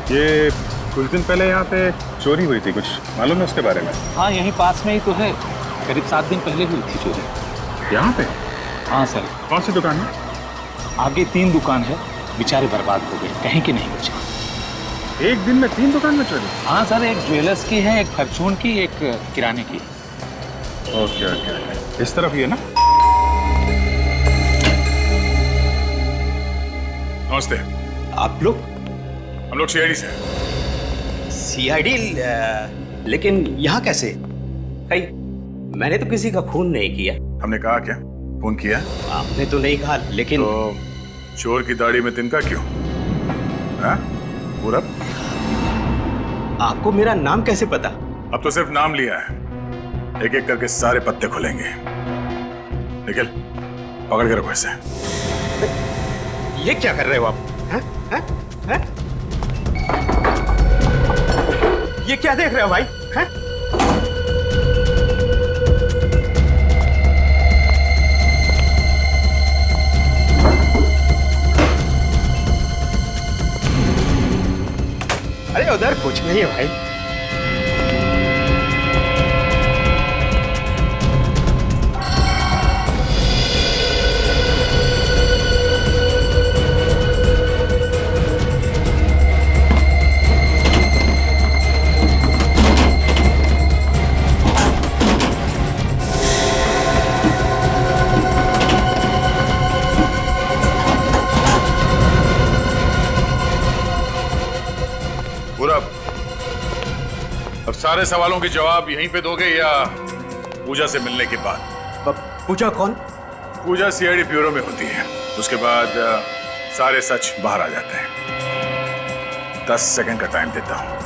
ये कुछ दिन पहले यहाँ पे चोरी हुई थी, कुछ मालूम है उसके बारे में? हाँ, यहीं पास में ही तो है। करीब 7 दिन पहले हुई थी चोरी। यहाँ पे? हाँ सर। कौन सी दुकान में? आगे 3 दुकान है, बेचारे बर्बाद हो गए, कहीं के नहीं बचे। एक दिन में 3 दुकान में चोरी? हाँ सर, एक ज्वेलर्स की है, एक फॉर्चून की, एक किराने की। ओके ओके, इस तरफ ही है ना? नमस्ते। आप लोग? हम लोग सीआईडी से। सीआईडी? लेकिन यहाँ कैसे? भाई, मैंने तो किसी का खून नहीं किया। हमने कहा क्या खून किया? आपने तो नहीं कहा, लेकिन तो चोर की दाढ़ी में तिनका क्यों? हाँ? पूरब, आपको मेरा नाम कैसे पता? अब तो सिर्फ नाम लिया है, एक एक करके सारे पत्ते खुलेंगे। निखिल, पकड़ के रखो इसे। ये क्या कर रहे हो आप? हैं? हैं? हैं? ये क्या देख रहे हो भाई? हैं? अरे उधर कुछ नहीं है भाई। अब सारे सवालों के जवाब यहीं पे दोगे या पूजा से मिलने के बाद? पूजा कौन? पूजा सीआईडी ब्यूरो में होती है, उसके बाद सारे सच बाहर आ जाते हैं। 10 सेकंड का टाइम देता हूं।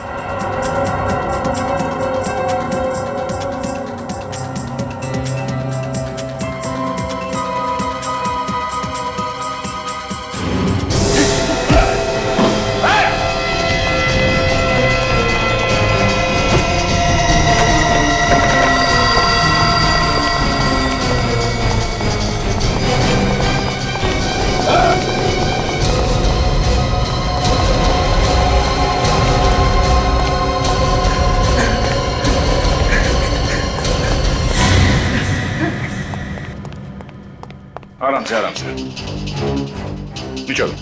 आराम से आराम से। नहीं चलो,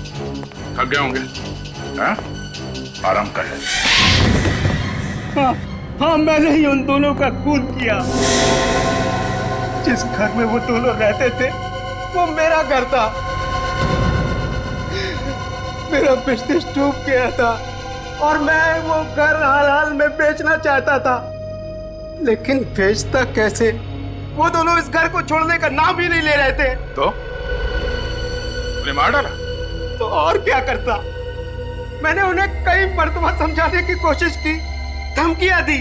थक गए होंगे। हाँ? आराम कर ले। हाँ, हाँ, मैंने ही उन दोनों का खून किया। जिस घर में वो दोनों रहते थे वो मेरा घर था। मेरा बिजनेस डूब गया था और मैं वो घर हाल में बेचना चाहता था, लेकिन बेचता कैसे? वो दोनों इस घर को छोड़ने का नाम ही नहीं ले रहे थे। तो उन्हें मार डाला? तो और क्या करता? मैंने उन्हें कई मर्तबा समझाने की कोशिश की, धमकियां दी,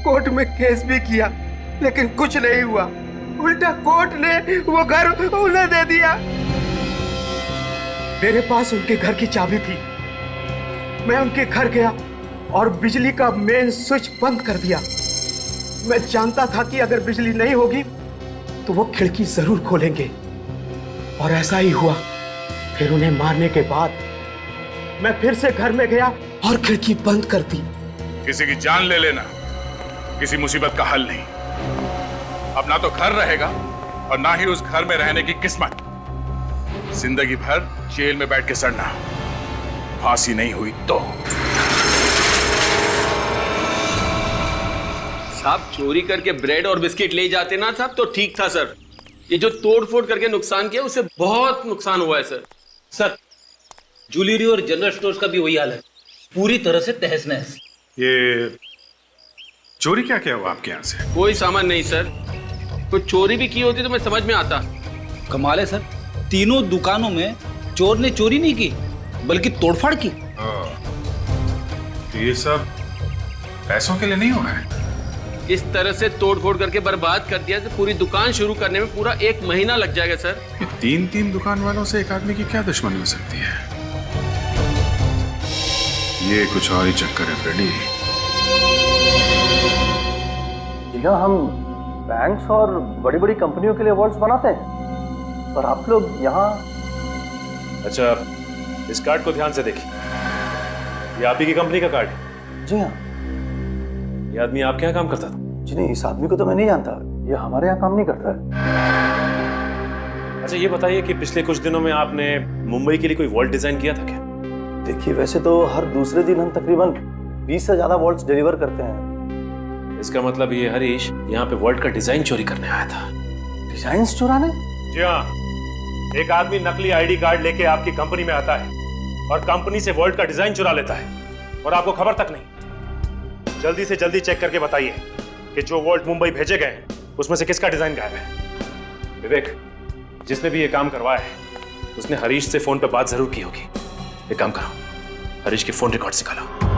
कोर्ट में केस भी किया, लेकिन कुछ नहीं हुआ। उल्टा कोर्ट ने वो घर उन्हें दे दिया। मेरे पास उनके घर की चाबी थी। मैं उनके घर गया और बिजली का मेन स्विच बंद कर दिया। मैं जानता था कि अगर बिजली नहीं होगी तो वो खिड़की जरूर खोलेंगे, और ऐसा ही हुआ। फिर उन्हें मारने के बाद मैं फिर से घर में गया और खिड़की बंद कर दी। किसी की जान ले लेना किसी मुसीबत का हल नहीं। अब ना तो घर रहेगा और ना ही उस घर में रहने की किस्मत। जिंदगी भर जेल में बैठ के सड़ना। फांसी नहीं हुई तो। साहब, चोरी करके ब्रेड और बिस्किट ले जाते ना साहब तो ठीक था सर। ये जो तोड़-फोड़ करके नुकसान किया उससे बहुत नुकसान हुआ है सर। सर, ज्वेलरी और जनरल स्टोर्स का भी वही हाल है, पूरी तरह से तहस नहस। ये चोरी क्या क्या हुआ आपके यहाँ से? कोई सामान नहीं सर। कोई चोरी भी की होती तो मैं समझ में आता। कमाल है सर, तीनों दुकानों में चोर ने चोरी नहीं की बल्कि तोड़फाड़ की। ये सब पैसों के लिए नहीं हो रहा है। इस तरह से तोड़फोड़ करके बर्बाद कर दिया तो पूरी दुकान शुरू करने में पूरा 1 महीना लग जाएगा सर। ये 3 दुकान वालों से एक आदमी की क्या दुश्मनी हो सकती है? ये कुछ और ही चक्कर है फ्रेडी। जी हाँ, हम बैंक्स और बड़ी बड़ी कंपनियों के लिए वॉल्ट्स बनाते हैं, पर आप लोग यहाँ। अच्छा, इस कार्ड को ध्यान से देखिए। ये आप ही की कंपनी का कार्ड है? जी हाँ। ये आदमी आपके यहाँ काम करता था? जी नहीं, इस आदमी को तो मैं नहीं जानता, ये हमारे यहाँ काम नहीं करता है। अच्छा, ये बताइए कि पिछले कुछ दिनों में आपने मुंबई के लिए कोई वॉल्ट डिजाइन किया था क्या? देखिए, वैसे तो हर दूसरे दिन हम तकरीबन 20 से ज्यादा वॉल्ट्स डिलीवर करते हैं। इसका मतलब ये हरीश यहाँ पे वॉल्ट का डिजाइन चोरी करने आया था। डिजाइन चुराने? जी हाँ, एक आदमी नकली आईडी कार्ड लेके आपकी कंपनी में आता है और कंपनी से वॉल्ट का डिजाइन चुरा लेता है और आपको खबर तक नहीं। जल्दी से जल्दी चेक करके बताइए कि जो वॉल्ट मुंबई भेजे गए उसमें से किसका डिजाइन गायब है। विवेक, जिसने भी ये काम करवाया है उसने हरीश से फोन पे बात जरूर की होगी। एक काम करो, हरीश के फोन रिकॉर्ड निकालो।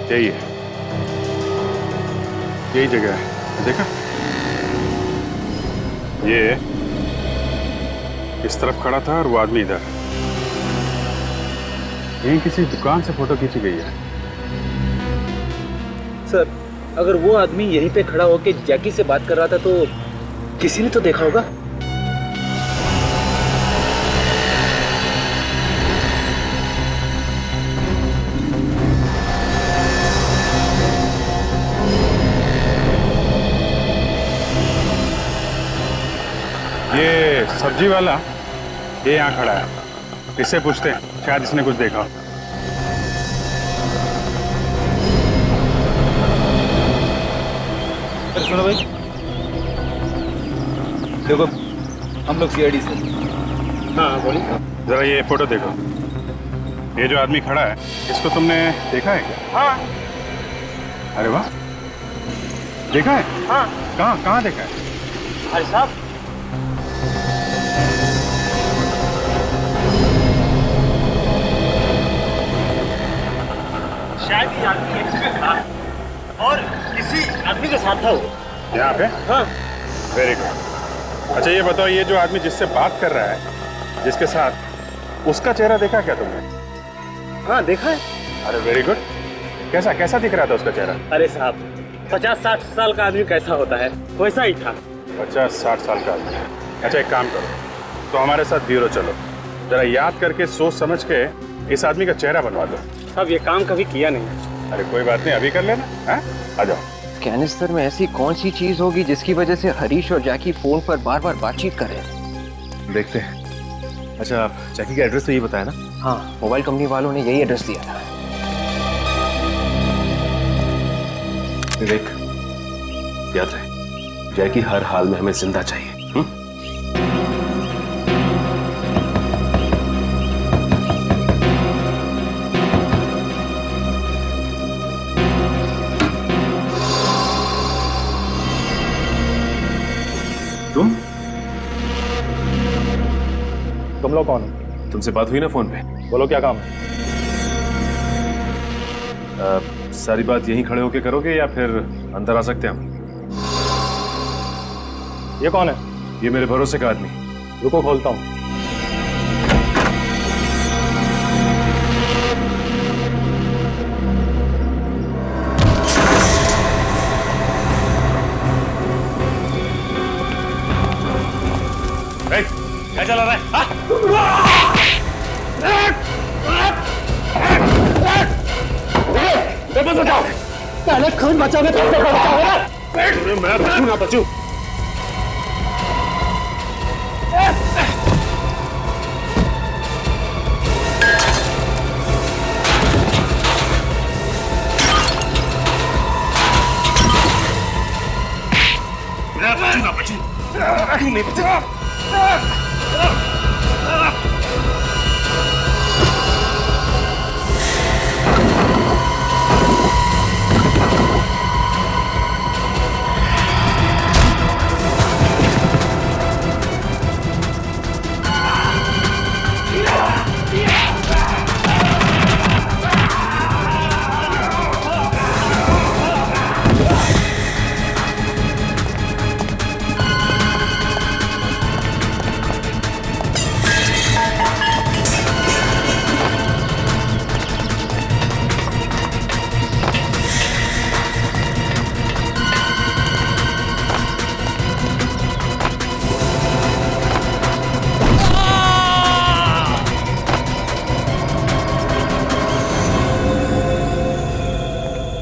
यही है, यही जगह है। देखा, ये इस तरफ खड़ा था और वो आदमी इधर। यहीं किसी दुकान से फोटो खींची गई है। सर, अगर वो आदमी यहीं पे खड़ा होके जैकी से बात कर रहा था तो किसी ने तो देखा होगा। ये सब्जी वाला ये यहाँ खड़ा है, इससे पूछते हैं, शायद इसने कुछ देखा। अरे सुनो भाई, देखो हम लोग सीआईडी से। हाँ बोलिए। जरा ये फोटो देखो, ये जो आदमी खड़ा है इसको तुमने देखा है क्या? हाँ। अरे वाह, देखा है? हाँ। कहाँ देखा है? अरे साहब, शायद ये आदमी एक जगह खड़ा है और किसी आदमी के साथ था वो। यहाँ पे? हाँ। Very good. अच्छा ये बताओ, ये जो आदमी जिससे बात कर रहा है, जिसके साथ, उसका चेहरा देखा क्या तुमने? हाँ देखा है। अरे वेरी गुड। कैसा दिख रहा था उसका चेहरा? अरे साहब, 50-60 साल का आदमी कैसा होता है वैसा ही था। 50-60 साल का आदमी। अच्छा एक काम करो, तो हमारे साथ ब्यूरो चलो, जरा याद करके सोच समझ के इस आदमी का चेहरा बनवा दो। अब ये काम कभी किया नहीं। अरे कोई बात नहीं, अभी कर लेना। हाँ, आ जाओ। कैनिस्टर में ऐसी कौन सी चीज होगी जिसकी वजह से हरीश और जैकी फोन पर बार बार बातचीत कर रहे हैं? देखते हैं। अच्छा, जैकी का एड्रेस तो ये बताया ना? हाँ, मोबाइल कंपनी वालों ने यही एड्रेस दिया था। विवेक, याद रहे, जैकी हर हाल में हमें जिंदा चाहिए। तुम लोग कौन हो? तुमसे बात हुई ना फोन पे? बोलो क्या काम है? सारी बात यहीं खड़े होके करोगे या फिर अंदर आ सकते हैं हम? ये कौन है? ये मेरे भरोसे का आदमी। रुको, खोलता हूँ। क्या चला रहा है? बचाओ, पहले खून बचाओगे तो बचाओगे ना। मैं बचूं ना बचूं। तू नहीं बचा।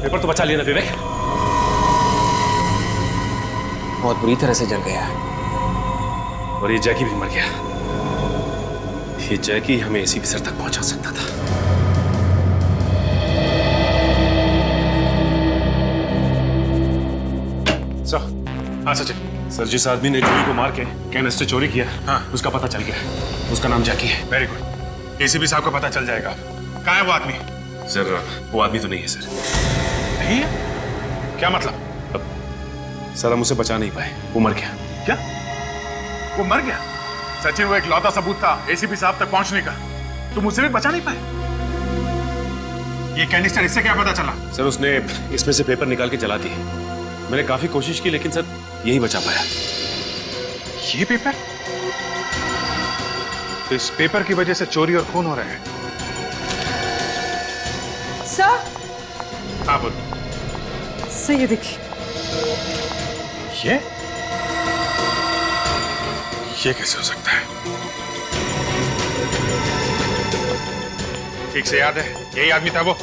पेपर तो बचा लिया ना विवेक? बहुत बुरी तरह से जल गया। और ये जैकी भी मर गया। ये जैकी हमें एसीपी सर तक पहुंचा सकता था। हाँ सचिन। सर, जिस आदमी ने जूही को मार के कैनिस्टर चोरी किया, हाँ, उसका पता चल गया। उसका नाम जैकी है। Very good. एसीपी साहब को पता चल जाएगा। कहाँ है वो आदमी? सर, वो आदमी तो नहीं है सर। नहीं है? क्या मतलब? सर, हम उसे बचा नहीं पाए। वो मर गया। क्या? वो मर गया? सचिन, वो एक लौता सबूत था एसीपी साहब तक पहुंचने का। तुम उसे भी बचा नहीं पाए? ये कैनिस्टर, इससे क्या पता चला? सर, उसने इसमें से पेपर निकाल के जला दिए। मैंने काफी कोशिश की लेकिन सर यही बचा पाया। ये पेपर? तो इस पेपर की वजह से चोरी और खून हो रहे हैं। सर। हाँ बोल। सर, ये देखिए। ये कैसे हो सकता है? ठीक से याद है, यही आदमी था वो।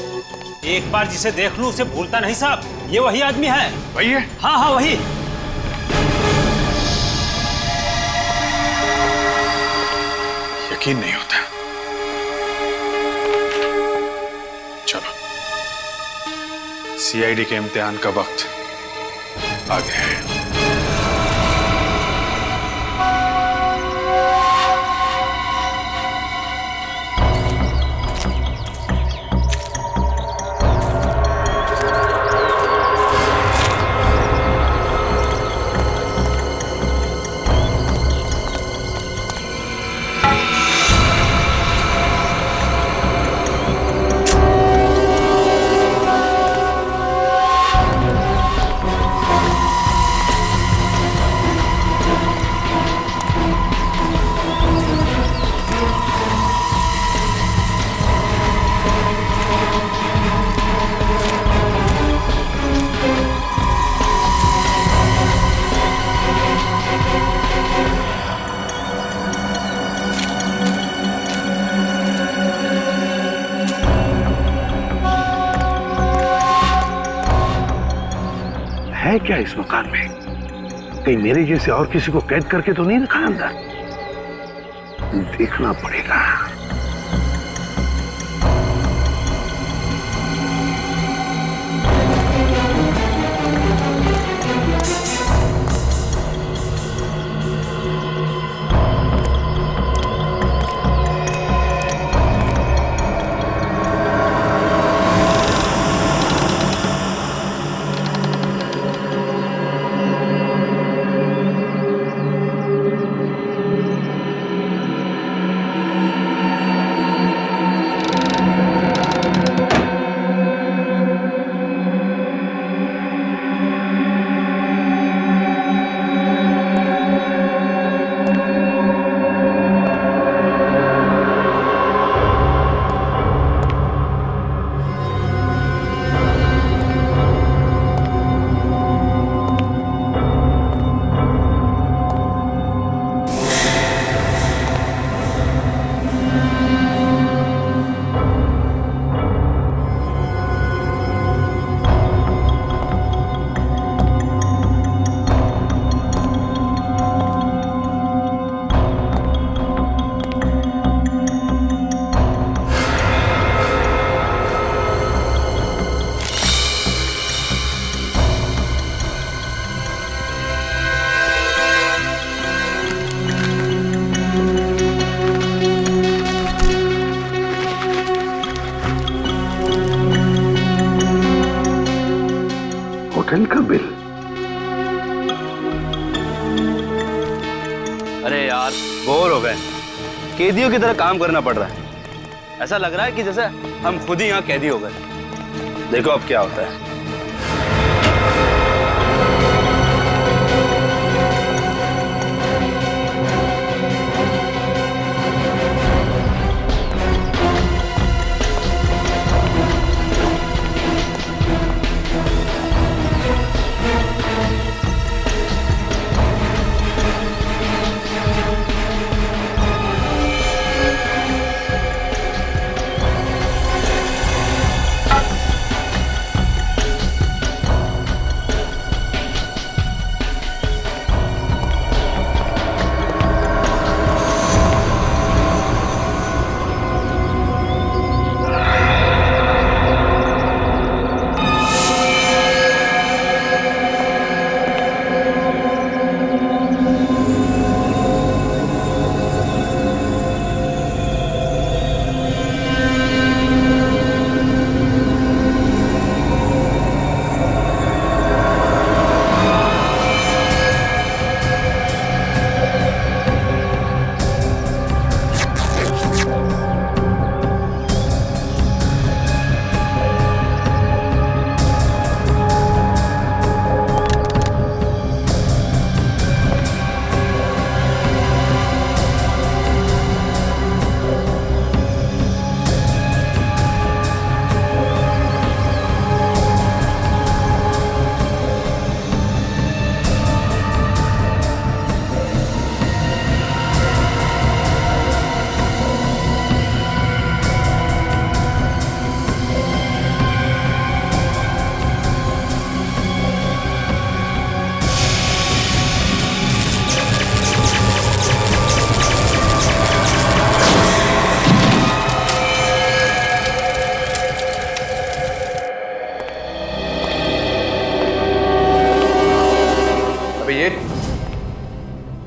एक बार जिसे देख लूं उसे भूलता नहीं साहब। ये वही आदमी है। वही है? हाँ हाँ, वही। यकीन नहीं होता। चलो, सीआईडी के इम्तिहान का वक्त आ गया है। है क्या इस मकान में? कहीं मेरे जैसे और किसी को कैद करके तो नहीं रखा अंदर? देखना पड़ेगा। होटल का बिल। अरे यार बोर हो गए, कैदियों की तरह काम करना पड़ रहा है। ऐसा लग रहा है कि जैसे हम खुद ही यहाँ कैदी हो गए। देखो अब क्या होता है।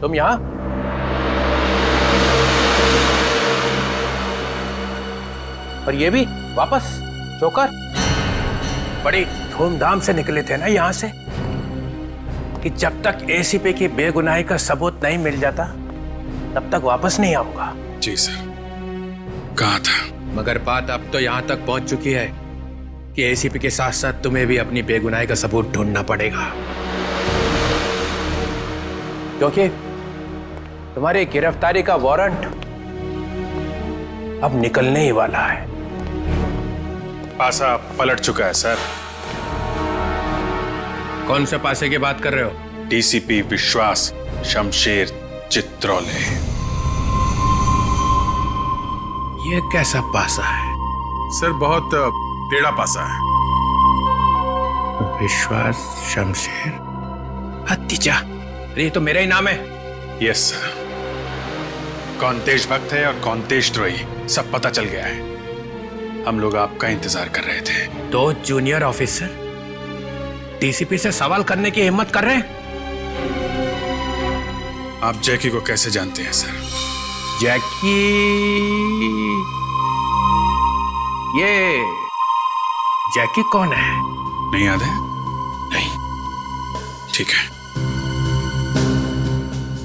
तुम यहां? और ये भी वापस चौकर? बड़ी धूमधाम से निकले थे ना यहां से कि जब तक एसीपी की बेगुनाही का सबूत नहीं मिल जाता तब तक वापस नहीं आऊंगा। जी सर, कहा था। मगर बात अब तो यहां तक पहुंच चुकी है कि एसीपी के साथ साथ तुम्हें भी अपनी बेगुनाही का सबूत ढूंढना पड़ेगा, क्योंकि तुम्हारी गिरफ्तारी का वारंट अब निकलने ही वाला है। पासा पलट चुका है सर। कौन से पासे की बात कर रहे हो? डीसीपी विश्वास शमशेर चित्रोले। ये कैसा पासा है? सर बहुत टेढ़ा पासा है। विश्वास शमशेर हत्तीजा। अरे ये तो मेरा ही नाम है। यस सर, कौन देशभक्त है और कौन देशद्रोही सब पता चल गया है। हम लोग आपका इंतजार कर रहे थे। 2 जूनियर ऑफिसर डीसीपी से सवाल करने की हिम्मत कर रहे हैं। आप जैकी को कैसे जानते हैं सर? जैकी, ये जैकी कौन है? नहीं याद है? नहीं, ठीक है।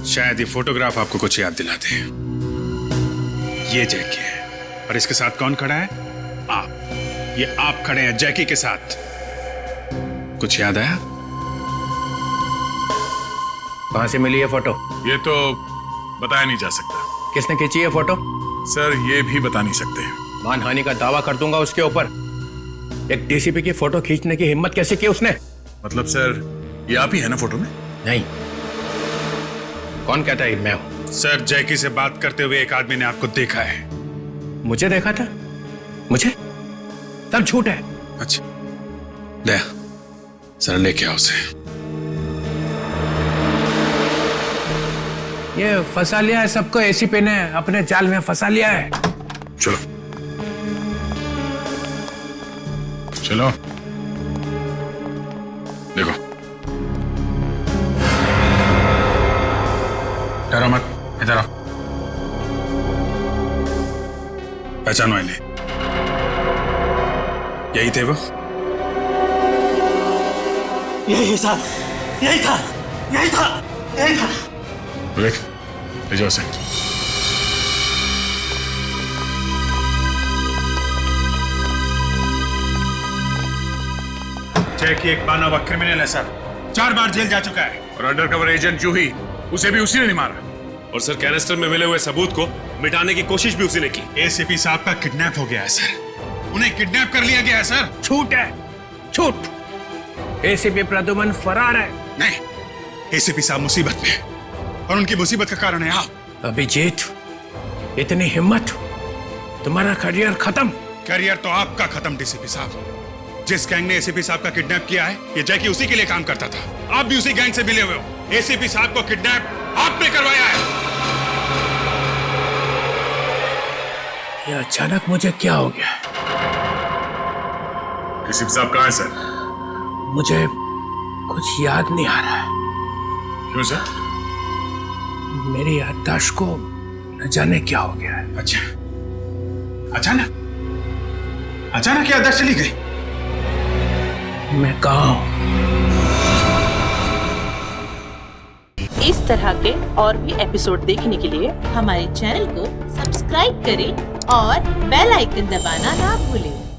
शायद ये फोटोग्राफ आपको कुछ याद दिलाते हैं। ये जैकी है और इसके साथ कौन खड़ा है? आप। ये आप खड़े हैं जैकी के साथ। कुछ याद आया? कहां से मिली ये फोटो? ये तो बताया नहीं जा सकता। किसने खींची ये फोटो? सर ये भी बता नहीं सकते। मानहानि का दावा कर दूंगा उसके ऊपर। एक डीसीपी की फोटो खींचने की हिम्मत कैसे की उसने? मतलब सर ये आप ही है ना फोटो में? नहीं। कौन कहता है मैं हूं? सर जैकी से बात करते हुए एक आदमी ने आपको देखा है। मुझे देखा था? मुझे? सब झूठ है। अच्छा ले सर, लेके आओ उसे। ये फंसा लिया है सबको, एसीपी ने अपने जाल में फंसा लिया है। चलो चलो, देखो डरो मत, इधर आओ। पहचानो इन्हें, यही थे वो? यही सर, यही था, यही था, यही था। देख, ले जाओ उसे। जैकी एक माना हुआ क्रिमिनल है सर, 4 बार जेल जा चुका है। और अंडरकवर एजेंट जूही, उसे भी उसी ने नहीं मारा। और सर कैनिस्टर में मिले हुए सबूत को मिटाने की कोशिश भी उसी ने की। एसीपी साहब का किडनैप हो गया है सर, उन्हें किडनैप कर लिया गया है सर। झूठ है, झूठ। एसीपी प्रद्युमन फरार है। नहीं, एसीपी साहब मुसीबत में है और उनकी मुसीबत का कारण है आप। अभिजीत, इतनी हिम्मत, तुम्हारा करियर खत्म। करियर तो आपका खत्म डीसीपी साहब। जिस गैंग ने एसीपी साहब का किडनैप किया है, ये जैकी उसी के लिए काम करता था। आप भी उसी गैंग से मिले हुए हो। एसीपी साहब को किडनैप आपने करवाया है। ये अचानक मुझे क्या हो गया? एसीपी साहब कहाँ है सर? मुझे कुछ याद नहीं आ रहा है। क्यों सर? मेरी याददाश्त को न जाने क्या हो गया है। अच्छा, अचानक अचानक याददाश्त चली गई? मैं कहाँ हूं? इस तरह के और भी एपिसोड देखने के लिए हमारे चैनल को सब्सक्राइब करें और बेल आइकन दबाना ना भूलें।